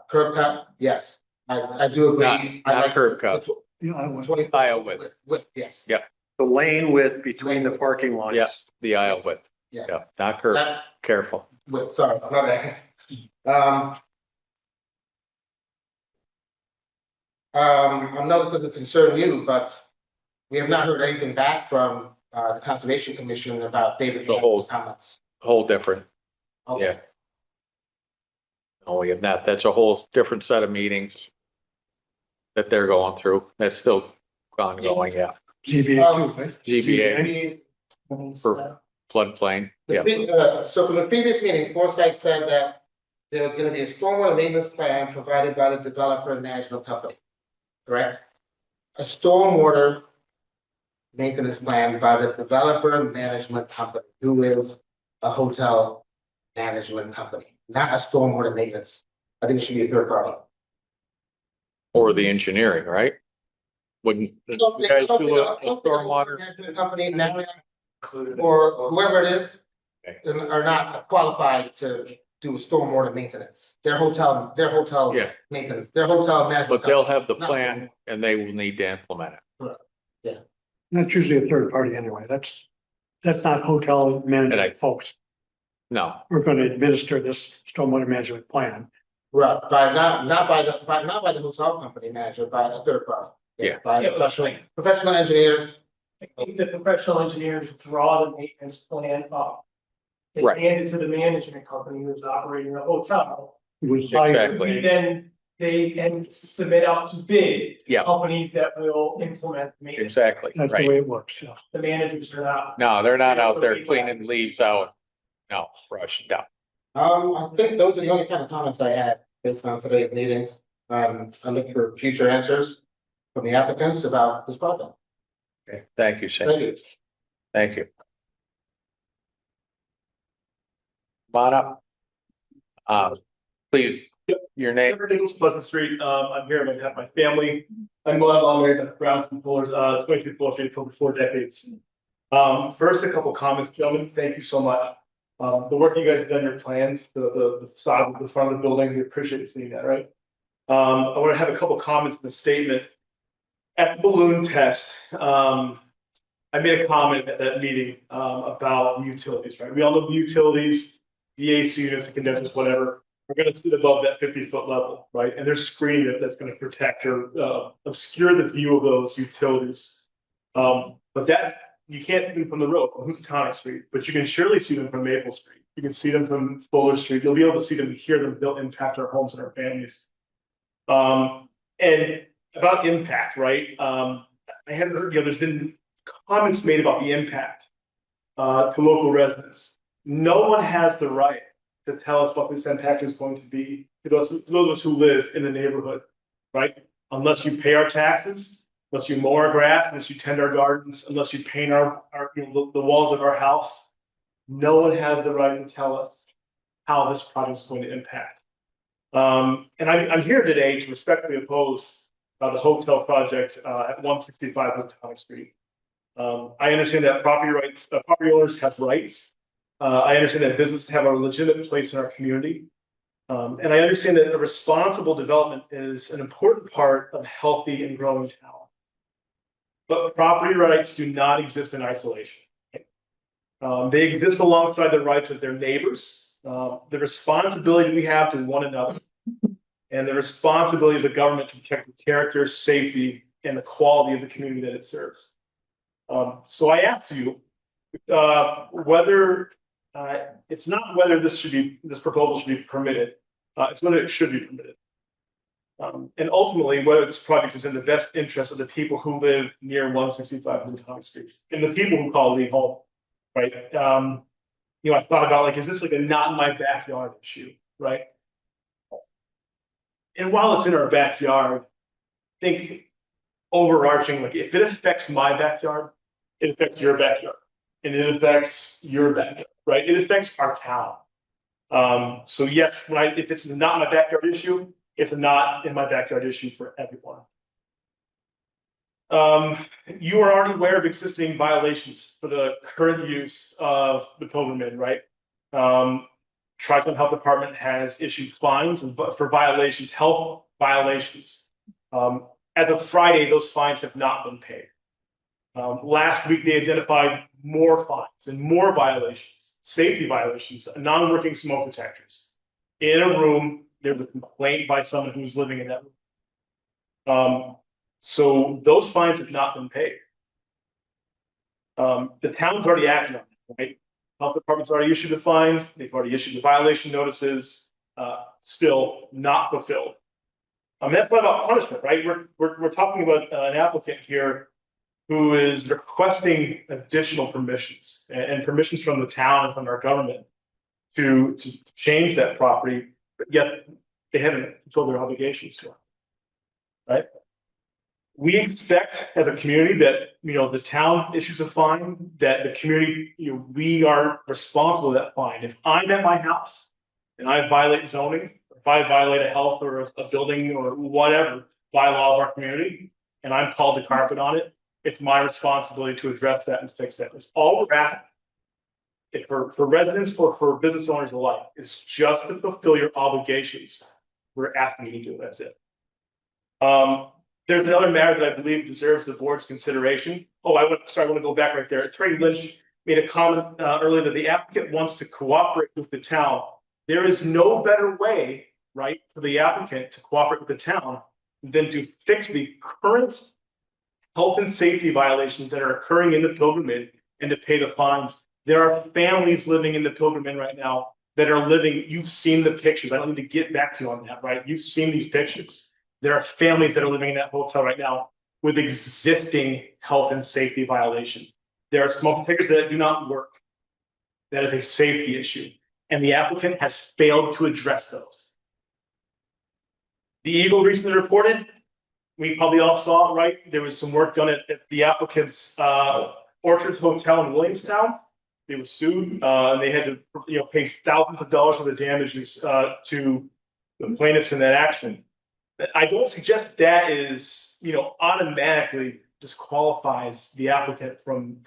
curb cut. Yes, I do agree. I Not like curb cut. you know, I was. 20 Aisle width. Yes. Yeah. The lane width between the parking lots. Yeah, the aisle width. Yeah. Yeah, not curb, That, careful. sorry, my bad. I know this doesn't concern you, but we have not heard anything back from the Conservation Commission about David The whole- Campbell's comments. Whole different, Okay. yeah. No, we have not. That's a whole different set of meetings that they're going through. That's still ongoing, yeah. GBA too, right? GBA for floodplain, yeah. So from the previous meeting, Foresight said that there was gonna be a stormwater maintenance plan provided by the developer and management company. Correct? A stormwater maintenance plan by the developer and management company, who is a hotel management company, not a stormwater maintenance. I think it should be a third party. Or the engineering, right? Wouldn't you guys do a stormwater? Management company, Marriott, or whoever it is, Okay. are not qualified to do stormwater maintenance. Their hotel Yeah. maintenance, their hotel management. But they'll company. have the plan and they will need to implement it. That's usually a third party anyway. That's not hotel And I- management folks. No, We're gonna administer this stormwater management plan. Right, by not by the hotel company manager, by a third party. Yeah. By a professional engineer. I think the professional engineers draw the maintenance plan up. They Right. hand it to the management company who's operating the hotel. Exactly. They submit out to bid. Yeah. Companies that will implement the maintenance. exactly, That's the right. way it works, yeah. The managers are not. No, they're not out there cleaning leaves out. No, brush, no. I think those are the only kind of comments I had based on today's meetings. I'm looking for future answers from the applicants about this project. Okay, thank you, Shane. Thank you. Thank you. Come on up. Please, your name, Everything's Pleasant Street. I'm here on behalf of my family. I'm married to Browns and Fullers, 22 Fuller Street for over 4 decades. First, a couple comments, gentlemen. Thank you so much. The work you guys have done, your plans, the facade, the front of the building, we appreciate seeing that, right? I want to have a couple comments in the statement. At the balloon test, I made a comment at that meeting, about utilities, right? We all know the utilities, the AC units, the condensers, whatever, are gonna sit above that 50-foot level, right? And there's screening that's gonna protect or, obscure the view of those utilities. But that, you can't see them from the road, from Housatonic Street, but you can surely see them from Maple Street. You can see them from Fuller Street. You'll be able to see them and hear them. They'll impact our homes and our families. And about impact, right? I haven't heard, there's been comments made about the impact to local residents. No one has the right to tell us what this impact is going to be to those of us who live in the neighborhood, right? Unless you pay our taxes, unless you mow our grass, unless you tend our gardens, unless you paint our the walls of our house, no one has the right to tell us how this project is going to impact. And I'm here today to respectfully oppose the hotel project at 165 Housatonic Street. I understand that property owners have rights. I understand that businesses have a legitimate place in our community. And I understand that a responsible development is an important part of a healthy and growing town. But property rights do not exist in isolation. They exist alongside the rights of their neighbors, the responsibility we have to one another, and the responsibility of the government to protect the character, safety, and the quality of the community that it serves. So I ask you whether it's not whether this proposal should be permitted, it's whether it should be permitted. And ultimately, whether this project is in the best interest of the people who live near 165 Housatonic Street and the people who call Lee home, right? I thought about, like, is this like a not in my backyard issue, right? And while it's in our backyard, I think overarching, like, if it affects my backyard, it affects your backyard, and it affects your backyard, right? It affects our town. So yes, if it's not my backyard issue, it's a not in my backyard issue for everyone. You are already aware of existing violations for the current use of the Pilgrim Inn, right? Tri-Town Health Department has issued fines for violations, health violations. As of Friday, those fines have not been paid. Last week, they identified more fines and more violations, safety violations, non-working smoke detectors. In a room, there's a complaint by someone who's living in that room. So those fines have not been paid. The town's already acted on it, right? Health department's already issued the fines. They've already issued the violation notices. Still not fulfilled. That's not about punishment, right? We're talking about an applicant here who is requesting additional permissions and permissions from the town and from our government to change that property, but yet they haven't fulfilled their obligations to it, right? We expect as a community that, the town issues a fine, that the community, we are responsible for that fine. If I'm at my house and I violate zoning, if I violate a health or a building or whatever bylaw of our community, and I'm called to carpet on it, it's my responsibility to address that and fix that. It's all we're asking. If for residents or for business owners alike, it's just to fulfill your obligations. We're asking you to do. That's it. There's another matter that I believe deserves the board's consideration. Oh, I want to go back right there. Attorney Lynch made a comment earlier that the applicant wants to cooperate with the town. There is no better way, right, for the applicant to cooperate with the town than to fix the current health and safety violations that are occurring in the Pilgrim Inn and to pay the fines. There are families living in the Pilgrim Inn right now that are living, you've seen the pictures. I don't need to get back to you on that, right? You've seen these pictures. There are families that are living in that hotel right now with existing health and safety violations. There are smoke detectors that do not work. That is a safety issue. And the applicant has failed to address those. The Eagle recently reported, we probably all saw it, right? There was some work done at the applicant's Orchards Hotel in Williamstown. They were sued and they had to pay thousands of dollars for the damages to the plaintiffs in that action. I don't suggest that is, automatically disqualifies the applicant from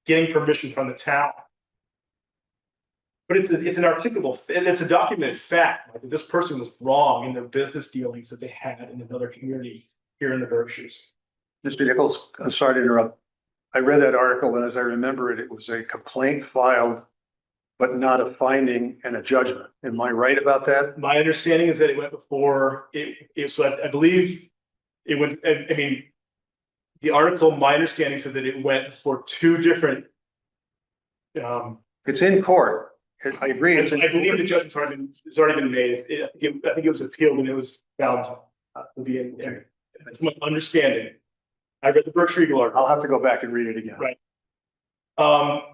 getting permission from the town. But it's an articulable, it's a documented fact, like that this person was wrong in their business dealings that they had in another community here in the Berkshires. Mr. Nichols, I'm sorry to interrupt. I read that article, and as I remember it, it was a complaint filed, but not a finding and a judgment. Am I right about that? My understanding is that it went before, so I believe it went, I mean, the article, my understanding said that it went for two different, It's in court. I agree. I believe the judgment's already been made. I think it was appealed and it was found to be in there. That's my understanding. I read the Berkshire Eagle article. I'll have to go back and read it again. Right. But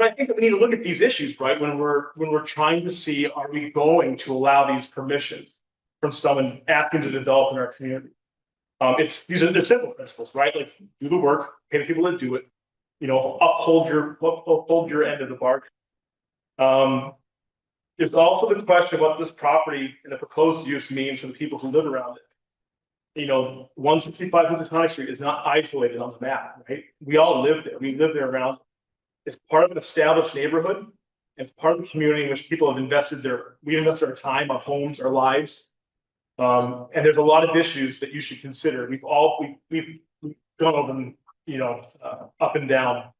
I think that we need to look at these issues, right? When we're trying to see, are we going to allow these permissions from someone asking to develop in our community? They're simple principles, right? Like do the work, pay the people that do it, uphold your end of the bargain. There's also the question of what this property and the proposed use means for the people who live around it. 165 Housatonic Street is not isolated on the map, right? We all live there. We live there around. It's part of an established neighborhood. It's part of the community in which people have invested our time, our homes, our lives. And there's a lot of issues that you should consider. We've gone over them, up and down.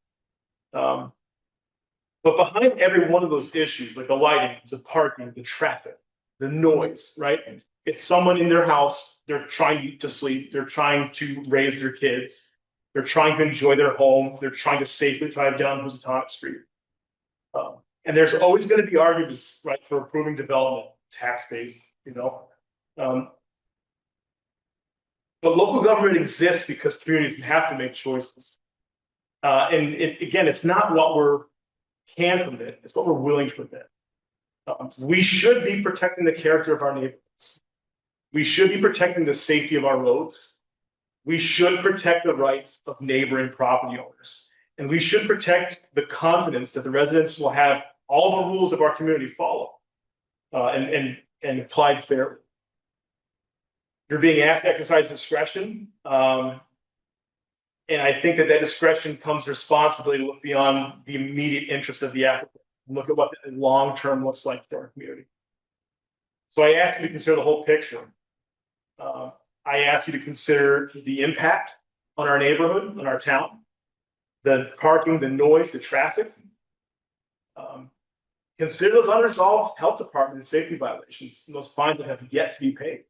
But behind every one of those issues, like the lighting, the parking, the traffic, the noise, right? It's someone in their house, they're trying to sleep, they're trying to raise their kids, they're trying to enjoy their home, they're trying to safely drive down Housatonic Street. And there's always going to be arguments, right, for approving development, tax-based, but local government exists because communities have to make choices. And it's not what we're can permit, it's what we're willing to permit. We should be protecting the character of our neighborhoods. We should be protecting the safety of our roads. We should protect the rights of neighboring property owners. And we should protect the confidence that the residents will have all the rules of our community follow and applied fairly. You're being asked to exercise discretion. And I think that discretion comes responsibility to look beyond the immediate interest of the applicant and look at what the long term looks like for our community. So I ask you to consider the whole picture. I ask you to consider the impact on our neighborhood, on our town, the parking, the noise, the traffic. Consider those unresolved health department and safety violations and those fines that have yet to be paid.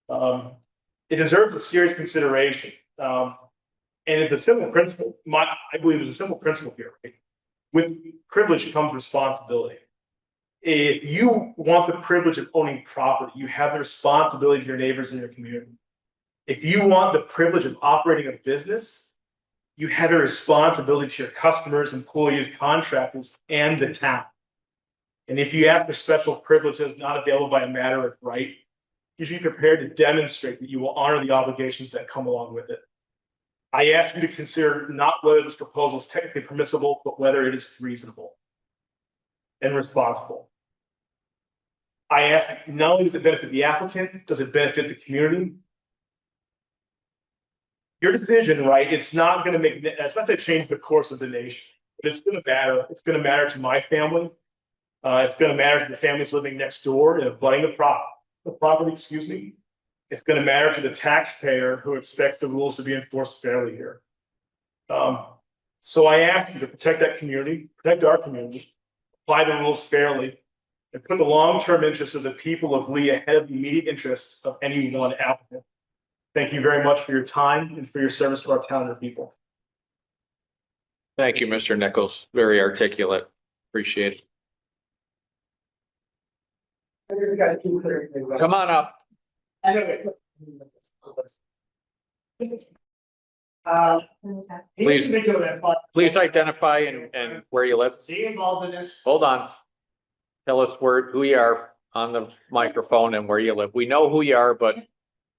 It deserves a serious consideration. And it's a simple principle. I believe there's a simple principle here. Right? With privilege comes responsibility. If you want the privilege of owning property, you have the responsibility to your neighbors in your community. If you want the privilege of operating a business, you have a responsibility to your customers, employees, contractors, and the town. And if you ask for special privileges not available by a matter of right, you should be prepared to demonstrate that you will honor the obligations that come along with it. I ask you to consider not whether this proposal is technically permissible, but whether it is reasonable and responsible. I ask, not only does it benefit the applicant, does it benefit the community? Your decision, right? It's not going to change the course of the nation, but it's going to matter. It's going to matter to my family. It's going to matter to the families living next door and abutting the property, excuse me. It's going to matter to the taxpayer who expects the rules to be enforced fairly here. So I ask you to protect that community, protect our community, apply the rules fairly, and put the long-term interests of the people of Lee ahead of the immediate interests of any one applicant. Thank you very much for your time and for your service to our town and our people. Thank you, Mr. Nichols. Very articulate. Appreciate it. Come on up. Please identify and where you live. Is he involved in this? Hold on. Tell us who you are on the microphone and where you live. We know who you are, but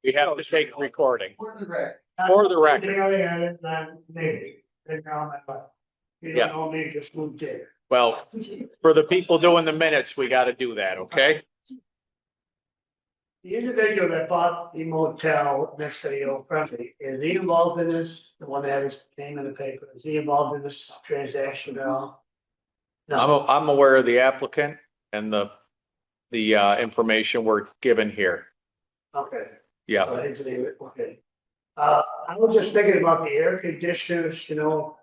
we have to take recording. For the record. You Yeah. don't know me, just moved there. Well, for the people doing the minutes, we got to do that, okay? The individual that bought the motel next to the old property, is he involved in this? The one that had his name in the paper, is he involved in this transaction at all? I'm aware of the applicant and the information we're given here. Okay. Yeah, Okay. I was just thinking about the air conditioners, you know.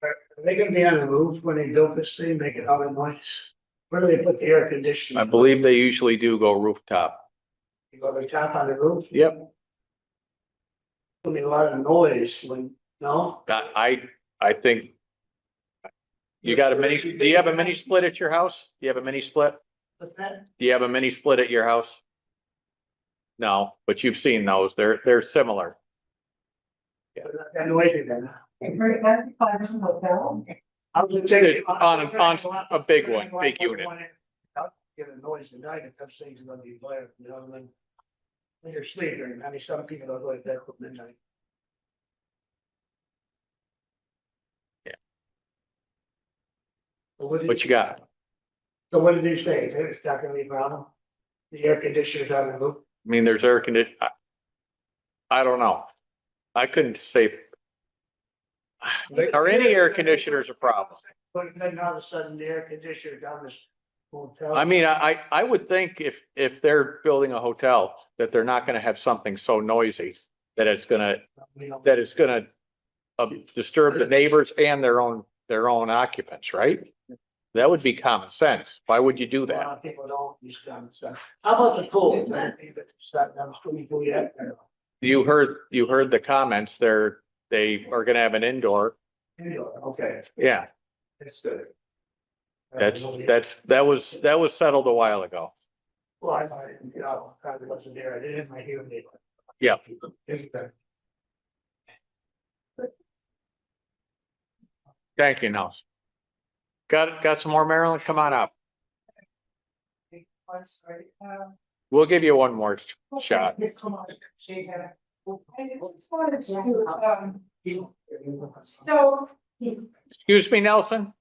Are they gonna be on the roof when they built this thing, making all that noise? Where do they put the air conditioning? I believe they usually do go rooftop. You go to the top on the roof? Yep. There'll be a lot of noise when, no? I think. You got a mini, do you have a mini split at your house? Do you have a mini split? But that, Do you have a mini split at your house? No, but you've seen those. They're similar. that noisy then. That's a hotel. I was just thinking. On a big one, big unit. Get a noise tonight, if those things are gonna be blaring, you know, when you're sleeping, I mean, some people don't go to bed till midnight. Yeah. So what What you got? So what did you say? It's not gonna be a problem? The air conditioners on the roof? I mean, there's air condi. I don't know. I couldn't say. Are any air conditioners a problem? But then all of a sudden, the air conditioner down this hotel. I mean, I would think if they're building a hotel, that they're not gonna have something so noisy that it's gonna disturb the neighbors and their own occupants, right? That would be common sense. Why would you do A lot that? of people don't use common sense. How about the pool? It's not down the swimming pool yet. You heard the comments. They are gonna have an indoor. Okay, Yeah, that's good. that was settled a while ago. Well, I, you know, probably wasn't there. I didn't have my hearing aid. Yeah. Thank you, Nels. Got some more, Marilyn? Come on up. I'm sorry. We'll give you one more shot. I just wanted to, so. Excuse me, Nelson?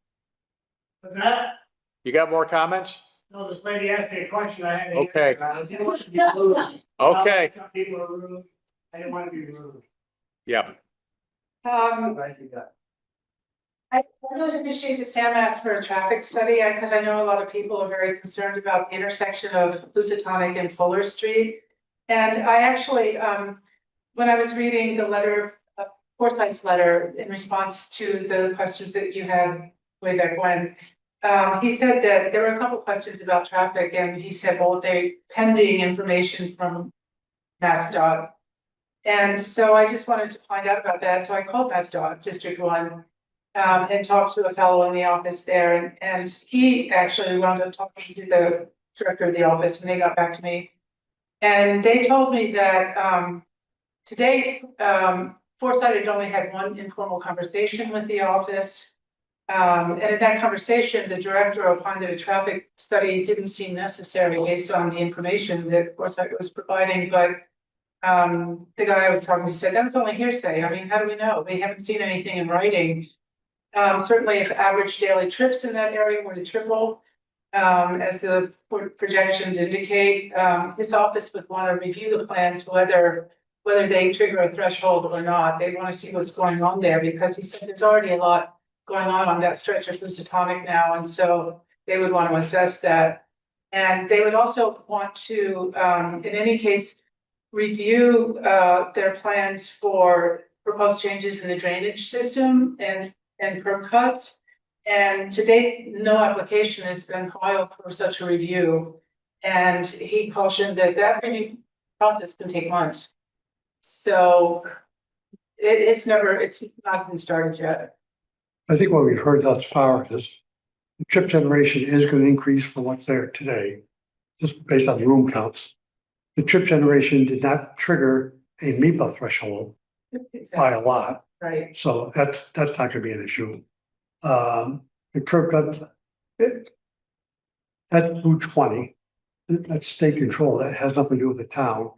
What's that? You got more comments? No, this lady asked me a question. I had. Okay. I didn't want to be rude. Okay. Some people are rude. I didn't want to be rude. Yeah. Right, you got. I really appreciate that Sam asked for a traffic study, because I know a lot of people are very concerned about the intersection of Housatonic and Fuller Street. And I actually, when I was reading the letter, Forsyth's letter in response to the questions that you had way back when, he said that there were a couple questions about traffic, and he said, well, they pending information from MassDOT. And so I just wanted to find out about that. So I called MassDOT District 1. And talked to a fellow in the office there, and he actually wound up talking to the director of the office, and they got back to me. And they told me that to date, Forsyth had only had one informal conversation with the office. And in that conversation, the director opined that a traffic study didn't seem necessary based on the information that Forsyth was providing, but the guy I was talking to said that was only hearsay. I mean, how do we know? We haven't seen anything in writing. Certainly if average daily trips in that area were to triple, as the projections indicate, his office would want to review the plans, whether they trigger a threshold or not. They want to see what's going on there, because he said there's already a lot going on that stretch of Housatonic now, and so they would want to assess that. And they would also want to, in any case, review their plans for proposed changes in the drainage system and curb cuts. And to date, no application has been filed for such a review. And he cautioned that review process can take months. So it's not even started yet. I think what we've heard thus far is the trip generation is going to increase from what's there today, just based on the room counts. The trip generation did not trigger a MEPA threshold by a lot. Right. So that's not gonna be an issue. The curb cut, that's Route 20. That's state control. That has nothing to do with the town.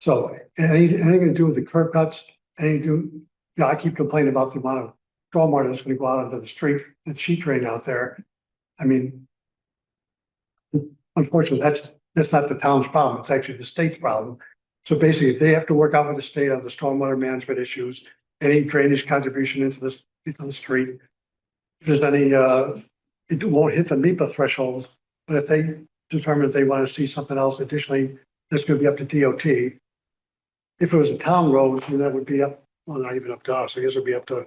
So anything to do with the curb cuts, I keep complaining about the amount of stormwater that's gonna go out into the street and sheet drain out there. I mean, unfortunately, that's not the town's problem. It's actually the state's problem. So basically, they have to work out with the state on the stormwater management issues, any drainage contribution into the street. If there's any it won't hit the MIPA threshold, but if they determine they want to see something else additionally, that's gonna be up to DOT. If it was a town road, then that would be up, well, not even up to us, I guess it'd be up to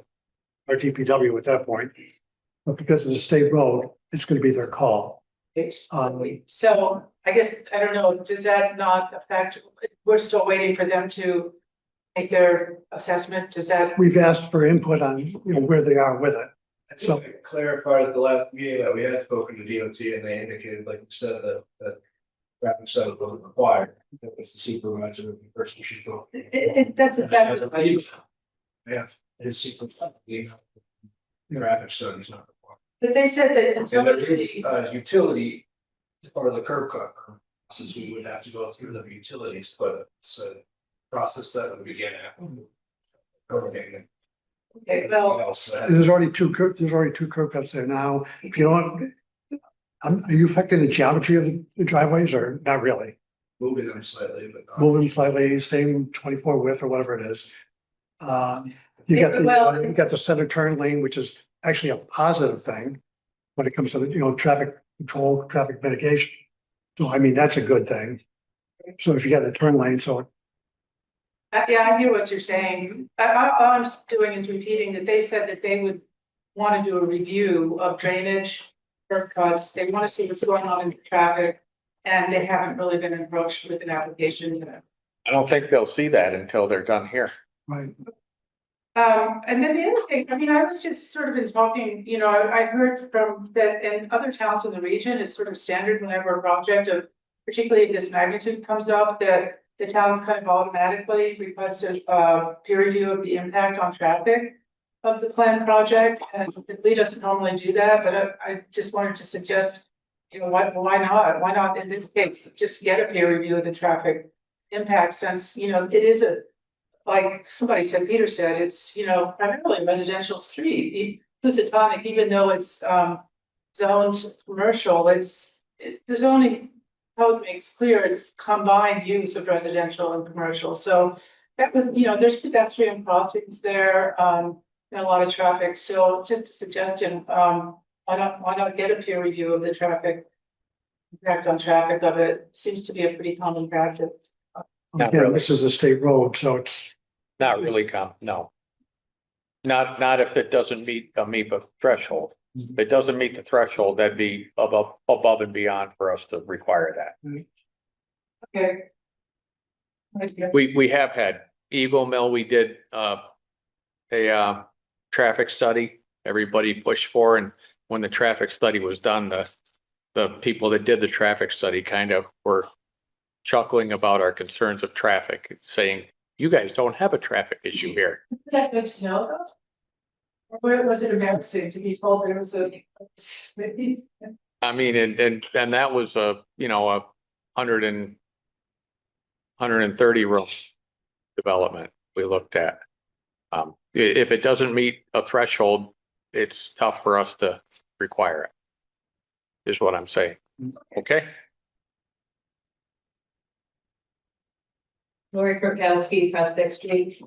our DPW at that point. But because it's a state road, it's gonna be their call. So I guess, I don't know, does that not affect, we're still waiting for them to make their assessment, does that? We've asked for input on, you know, where they are with it. So- I clarified at the last meeting that we had spoken to DOT and they indicated, like you said, that traffic study wasn't required. It was the supervisor, the person should go. That's exactly what Yeah, it's secret. Traffic study is not required. but they said that until And there it's is the- utility as part of the curb cut process, we would have to go through the utilities, but it's a process that would begin after. okay, well, There's already two curb cuts there now. If you don't, are you affecting the geometry of the driveways or not really? Moving them slightly, but not. Moving slightly, same 24 width or whatever it is. You got the center turn lane, which is actually a positive thing when it comes to, you know, traffic control, traffic mitigation. So I mean, that's a good thing. So if you got a turn lane, so yeah, I hear what you're saying. All I'm doing is repeating that they said that they would want to do a review of drainage, curb cuts. They want to see what's going on in the traffic. And they haven't really been approached with an application yet. I don't think they'll see that until they're done here. right. And then the other thing, I mean, I was just sort of been talking, you know, I heard from that in other towns in the region, it's sort of standard whenever a project of particularly this magnitude comes up, that the towns kind of automatically request a peer review of the impact on traffic of the planned project. And Lee doesn't normally do that, but I just wanted to suggest, you know, why not? Why not in this case, just get a peer review of the traffic impact since, you know, it is like somebody said, Peter said, it's, you know, primarily a residential street. Housatonic, even though it's zoned commercial, the zoning code makes clear it's combined use of residential and commercial. So that would, you know, there's pedestrian crossings there, and a lot of traffic. So just a suggestion, why not get a peer review of the traffic impact on traffic of it? Seems to be a pretty common practice. Not Again, really. this is a state road, so it's, Not really no. Not if it doesn't meet the MIPA threshold. If it doesn't meet the threshold, that'd be above and beyond for us to require that. Okay. We have had Eagle Mill, we did a traffic study, everybody pushed for, and when the traffic study was done, the people that did the traffic study kind of were chuckling about our concerns of traffic, saying, you guys don't have a traffic issue here. Isn't that good to know though? Or where was it embarrassing to be told there was a? I mean, and that was a 130 room development we looked at. If it doesn't meet a threshold, it's tough for us to require it. Is what I'm saying. Okay? Lori Krakowski, Prospect Street.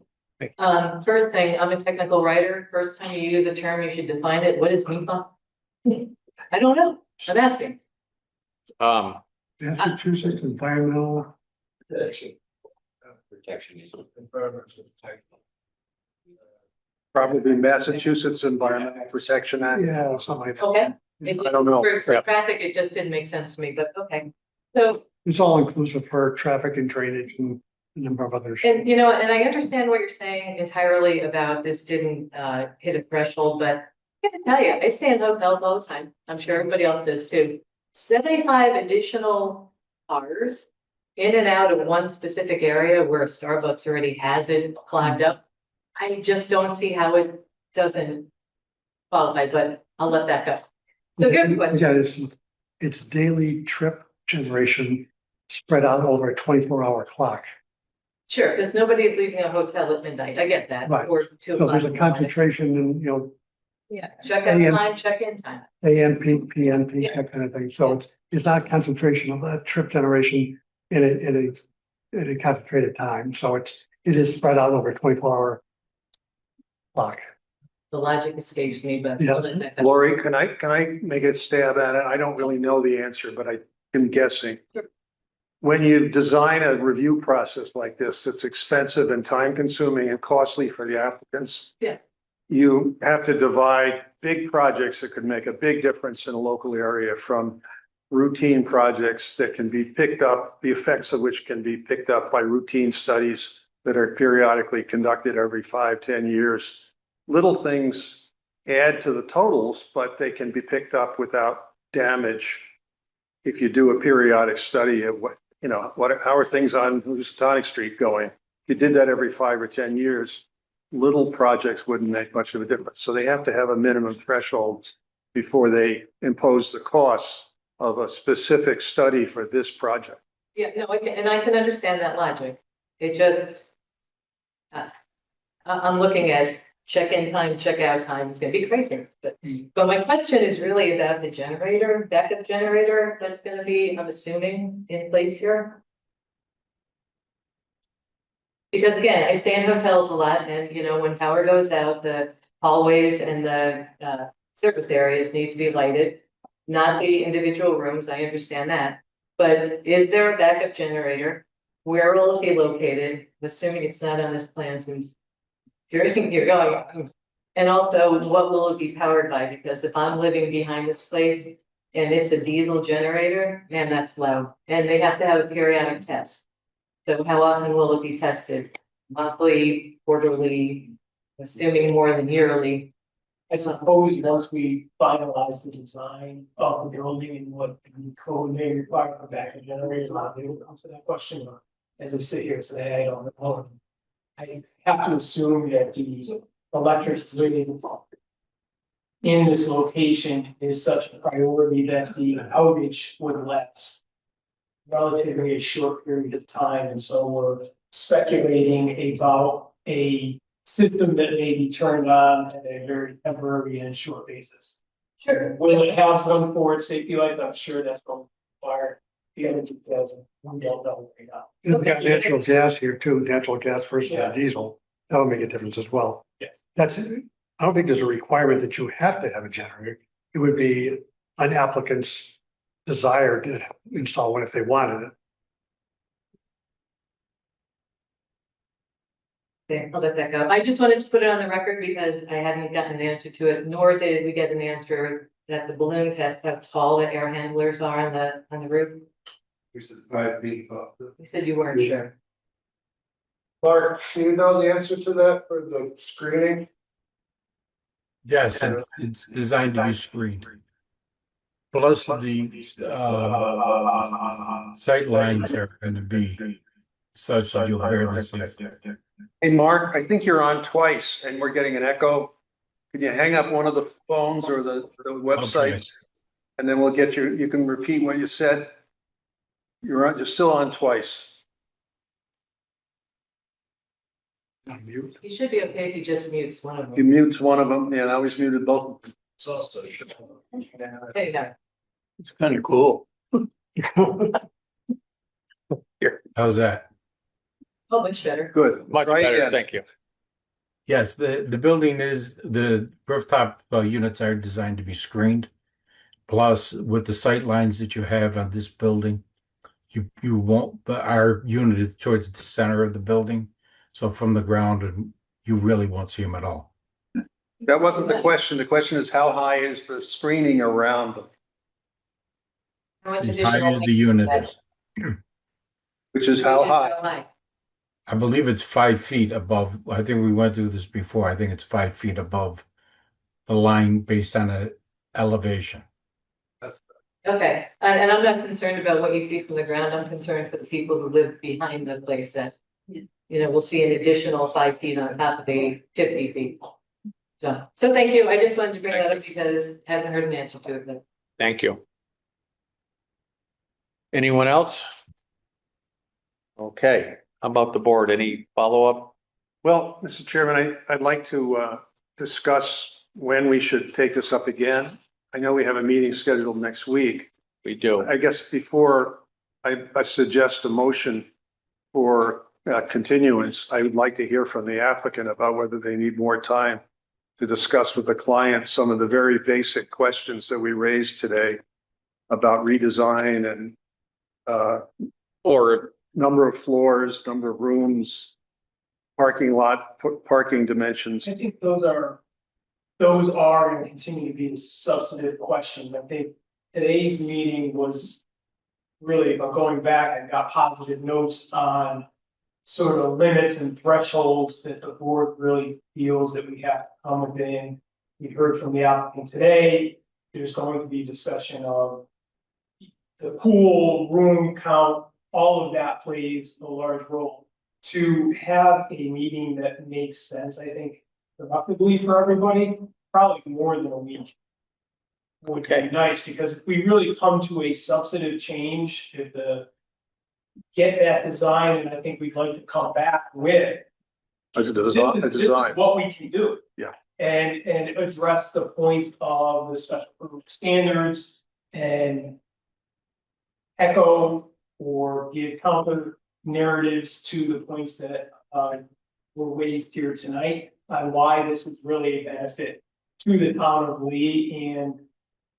First thing, I'm a technical writer. First time you use a term, you should define it. What is MIPA? I don't know. I'm asking. Massachusetts Environmental. Protection. Probably Massachusetts Environmental Protection Act. Yeah, something like that. Okay. I don't know. For traffic, it just didn't make sense to me, but okay. So, It's all inclusive for traffic and drainage and a number of others. and you know, and I understand what you're saying entirely about this didn't hit a threshold, but I gotta tell you, I stay in hotels all the time. I'm sure everybody else does too. 75 additional cars in and out of one specific area where Starbucks already has it flagged up. I just don't see how it doesn't qualify, but I'll let that go. So good question. Yeah, it's daily trip generation spread out over a 24-hour clock. Sure, because nobody's leaving a hotel at midnight. I get that. Right. Or 2 So o'clock. there's a in the morning. concentration in, Yeah, check out AM. time, check in time. AM peak, PM peak, that kind of thing. So it's not concentration of that trip generation in a concentrated time. So it is spread out over a 24-hour clock. The logic escapes me, but. Yeah. Lori, can I make a stab at it? I don't really know the answer, but I am guessing. When you design a review process like this, it's expensive and time consuming and costly for the applicants. Yeah. You have to divide big projects that could make a big difference in a local area from routine projects that can be picked up, the effects of which can be picked up by routine studies that are periodically conducted every 5-10 years. Little things add to the totals, but they can be picked up without damage. If you do a periodic study of how are things on Housatonic Street going? If you did that every 5 or 10 years, little projects wouldn't make much of a difference. So they have to have a minimum threshold before they impose the costs of a specific study for this project. Yeah, no, and I can understand that logic. It just, I'm looking at check-in time, check-out time, it's gonna be crazy. But my question is really about the generator, backup generator that's gonna be, I'm assuming, in place here. Because again, I stay in hotels a lot and, when power goes out, the hallways and the service areas need to be lighted. Not the individual rooms, I understand that. But is there a backup generator? Where will it be located? I'm assuming it's not on this plan, so you're going. And also, what will it be powered by? Because if I'm living behind this place and it's a diesel generator, man, that's loud. And they have to have a periodic test. So how often will it be tested? Monthly, quarterly, assuming more than yearly? I suppose once we finalize the design of the building and what the code may require for backup generators, I'll be able to answer that question. But as we sit here today, I don't know. I have to assume that the electricity in this location is such a priority that the outage would last relatively a short period of time. And so we're speculating about a system that may be turned on at a very temporary and short basis. Sure. Will it have some forward safety lights? I'm sure that's going to require the other details. We don't know right now. You've got natural gas here too, natural gas versus Yeah. diesel. That'll make a difference as well. Yes. I don't think there's a requirement that you have to have a generator. It would be an applicant's desire to install one if they wanted it. Okay, I'll let that go. I just wanted to put it on the record because I hadn't gotten an answer to it, nor did we get an answer at the balloon test, how tall the air handlers are on the roof. We said 5 feet. You said you weren't sure. Mark, do you know the answer to that for the screening? Yes, it's designed to be screened. Plus the sight lines are going to be such that you'll barely see it. Hey, Mark, I think you're on twice and we're getting an echo. Can you hang up one of the phones or the websites? Okay. And then we'll get you can repeat what you said. You're still on twice. Mute. You should be okay if he just mutes one of You them. mute one of them. Yeah, I always muted both of them. It's also. Exactly. It's kind of cool. How's that? Oh, much better. Good. Much Right, better, yeah. thank you. Yes, the building the rooftop units are designed to be screened. Plus, with the sight lines that you have on this building, you won't. But our unit is towards the center of the building, so from the ground, you really won't see them at all. That wasn't the question. The question is how high is the screening around them, How much As high additional? as the unit is, which is how high. I believe it's 5 feet above. I think we went through this before. I think it's 5 feet above the line based on an elevation. Okay, and I'm not concerned about what you see from the ground. I'm concerned for the people who live behind the place that, we'll see an additional 5 feet on top of the 50 feet. So thank you. I just wanted to bring that up because I haven't heard an answer to it. But Thank you. Anyone else? Okay, how about the board? Any follow-up? Well, Mr. Chairman, I'd like to discuss when we should take this up again. I know we have a meeting scheduled next week. We do. I guess before I suggest a motion for continuance, I would like to hear from the applicant about whether they need more time to discuss with the client some of the very basic questions that we raised today about redesign and Or number of floors, number of rooms, parking lot, parking dimensions. I think those are and continue to be the substantive questions. I think today's meeting was really about going back and got positive notes on sort of limits and thresholds that the board really feels that we have to come within. We heard from the applicant today, there's going to be discussion of the pool, room count, all of that plays a large role. To have a meeting that makes sense, I think, productively for everybody, probably more than a week would be nice, because if we really come to a substantive change, if get that design, and I think we'd like to come back with A design. this is what we can do. Yeah. And address the points of the special permit standards and echo or give counter narratives to the points that were raised here tonight on why this is really a benefit to the town of Lee, and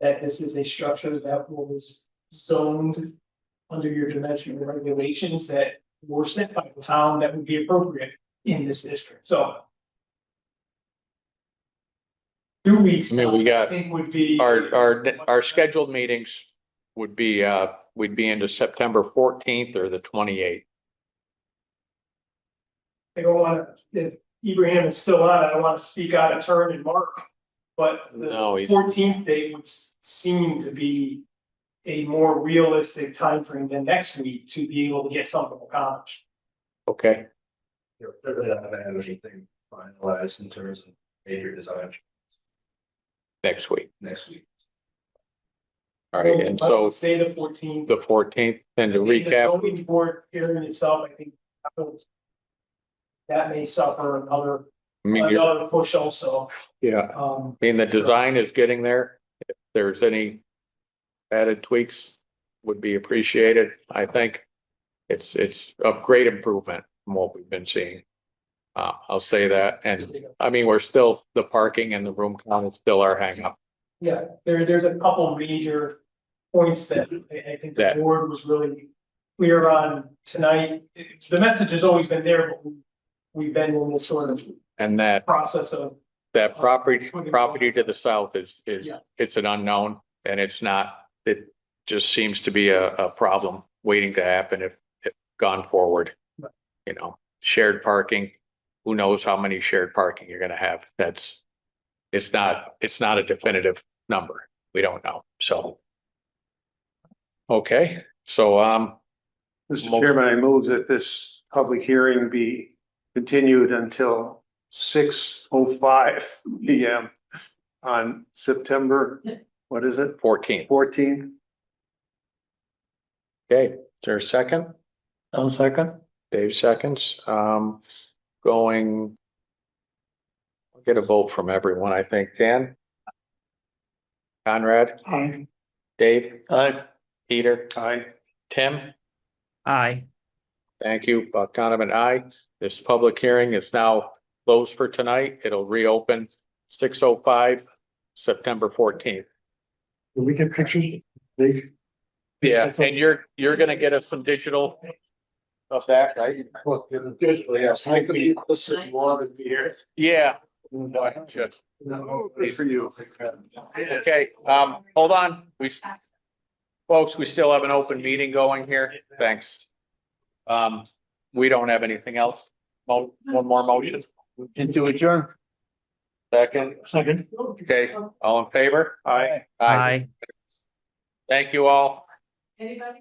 that this is a structure that was zoned under your dimensional regulations that were set by the town that would be appropriate in this district. So 2 weeks. I mean, we got I think would be. our scheduled meetings would be, we'd be into September 14th or the 28th. I don't want to, if Ibrahim is still on, I don't want to speak out of turn and Mark, but No, the he's- 14th date would seem to be a more realistic timeframe than next week to be able to get something accomplished. Okay, You're really not gonna have anything finalized in terms of major design next week. next week. All right, and so Say the 14th. the 14th, and to The recap, zoning board hearing itself, I think that may suffer I mean, another push also. yeah, I mean, the design is getting there. If there's any added tweaks, would be appreciated. I think it's of great improvement from what we've been seeing. I'll say that. And I mean, we're still, the parking and the room count is still our hang up. Yeah, there's a couple major points that I think the That- board was really clear on tonight. The message has always been there, but we've been in this sort of And that, process of. that property to the south is, Yeah. it's an unknown, and it's not, it just seems to be a problem waiting to happen if gone forward. Right. You know, shared parking, who knows how many shared parking you're gonna have. It's not a definitive number. We don't know, so. Okay, so, Mr. Chairman, I move that this public hearing be continued until 6:05 PM on September, what is it, 14th. 14th? Okay, is there a second? I'll second. Dave seconds, going. I'll get a vote from everyone, I think. Dan? Conrad? Aye. Dave? Aye. Peter? Aye. Tim? Aye. Thank you, Buck Donovan, aye. This public hearing is now closed for tonight. It'll reopen 6:05, September 14th. Can we get pictures? Dave? Yeah, and you're gonna get us some digital of that, right? Yes, I could be listening, you wanted to be here. Yeah. No, I should. No, good for you. Okay, hold on, folks, we still have an open meeting going here, thanks. We don't have anything else, one more motion, Into adjourn. second, okay, all in favor? Aye. Thank you all. Anybody?